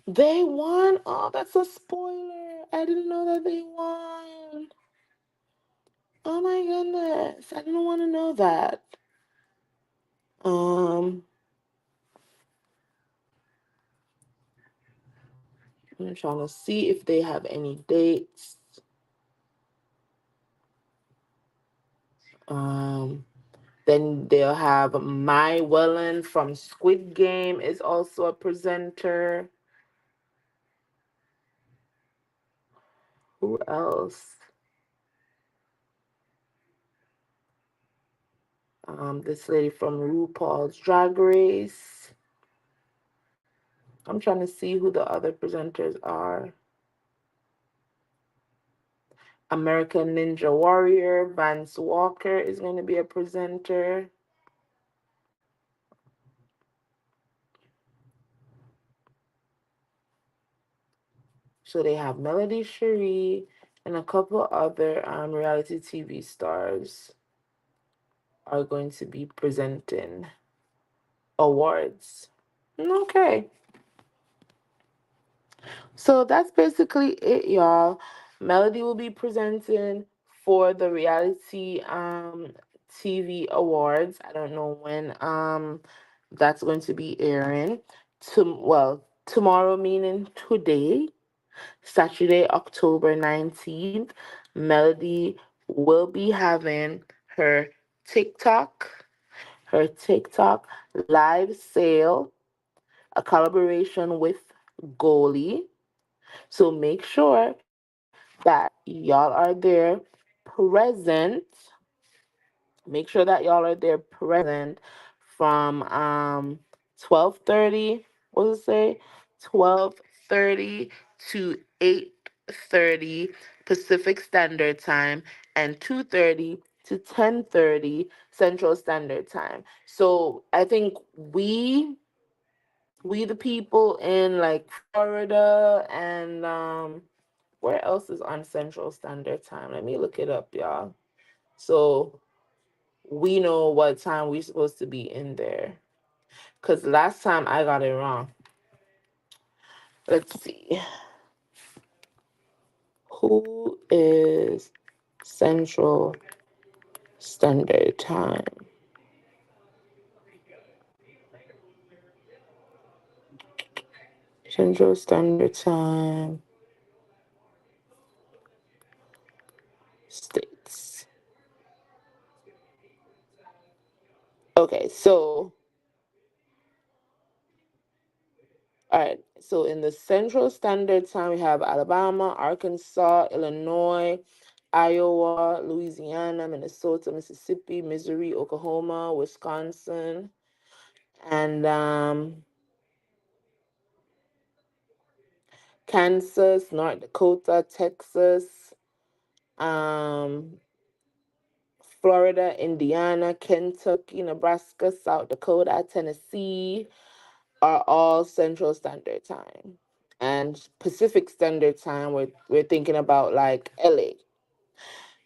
they won! Oh, that's a spoiler. I didn't know that they won. Oh my goodness, I didn't want to know that. Um, I'm trying to see if they have any dates. Um, Then they'll have Mai Wellen from Squid Game is also a presenter. Who else? This lady from RuPaul's Drag Race. I'm trying to see who the other presenters are. American Ninja Warrior, Vance Walker is going to be a presenter. So they have Melody Cherie and a couple other reality TV stars are going to be presenting awards. Okay. So that's basically it, y'all. Melody will be presenting for the reality TV awards. I don't know when that's going to be airing. Tomorrow meaning today, Saturday, October 19th, Melody will be having her TikTok, her TikTok live sale, a collaboration with Goalie. So make sure that y'all are there present. Make sure that y'all are there present from 12:30, what does it say? 12:30 to 8:30 Pacific Standard Time and 2:30 to 10:30 Central Standard Time. So I think we the people in like Florida and where else is on Central Standard Time? Let me look it up, y'all. So we know what time we're supposed to be in there. Because last time I got it wrong. Let's see. Who is Central Standard Time? Central Standard Time states. Okay, so, all right. So in the Central Standard Time, we have Alabama, Arkansas, Illinois, Iowa, Louisiana, Minnesota, Mississippi, Missouri, Oklahoma, Wisconsin, and Kansas, North Dakota, Texas, um, Florida, Indiana, Kentucky, Nebraska, South Dakota, Tennessee are all Central Standard Time. And Pacific Standard Time, we're thinking about like LA.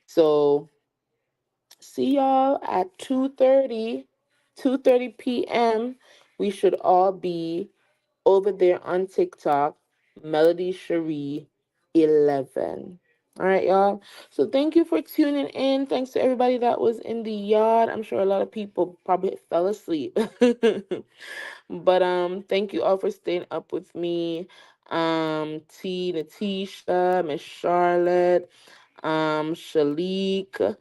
So see y'all at 2:30 p.m. We should all be over there on TikTok, Melody Cherie 11. All right, y'all. So thank you for tuning in. Thanks to everybody that was in the yard. I'm sure a lot of people probably fell asleep. But thank you all for staying up with me. T Natisha, Miss Charlotte, Shalik.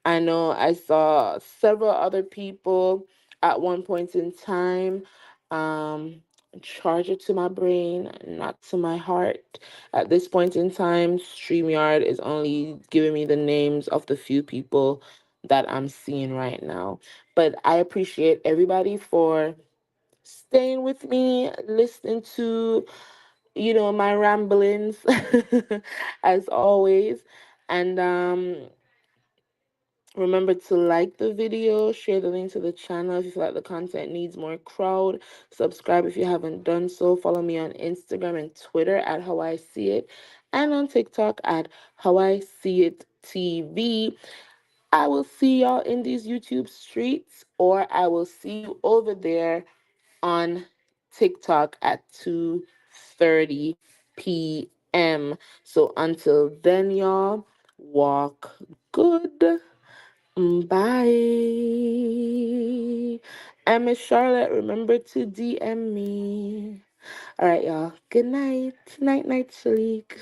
I know I saw several other people at one point in time. Um, Charge it to my brain, not to my heart. At this point in time, StreamYard is only giving me the names of the few people that I'm seeing right now. But I appreciate everybody for staying with me, listening to, my ramblings as always. And remember to like the video, share the link to the channel if you feel like the content needs more crowd. Subscribe if you haven't done so. Follow me on Instagram and Twitter at How I See It, and on TikTok at How I See It TV. I will see y'all in these YouTube streets, or I will see you over there on TikTok at 2:30 p.m. So until then, y'all, walk good. Bye. And Miss Charlotte, remember to DM me. All right, y'all. Good night. Night, night, Shalik.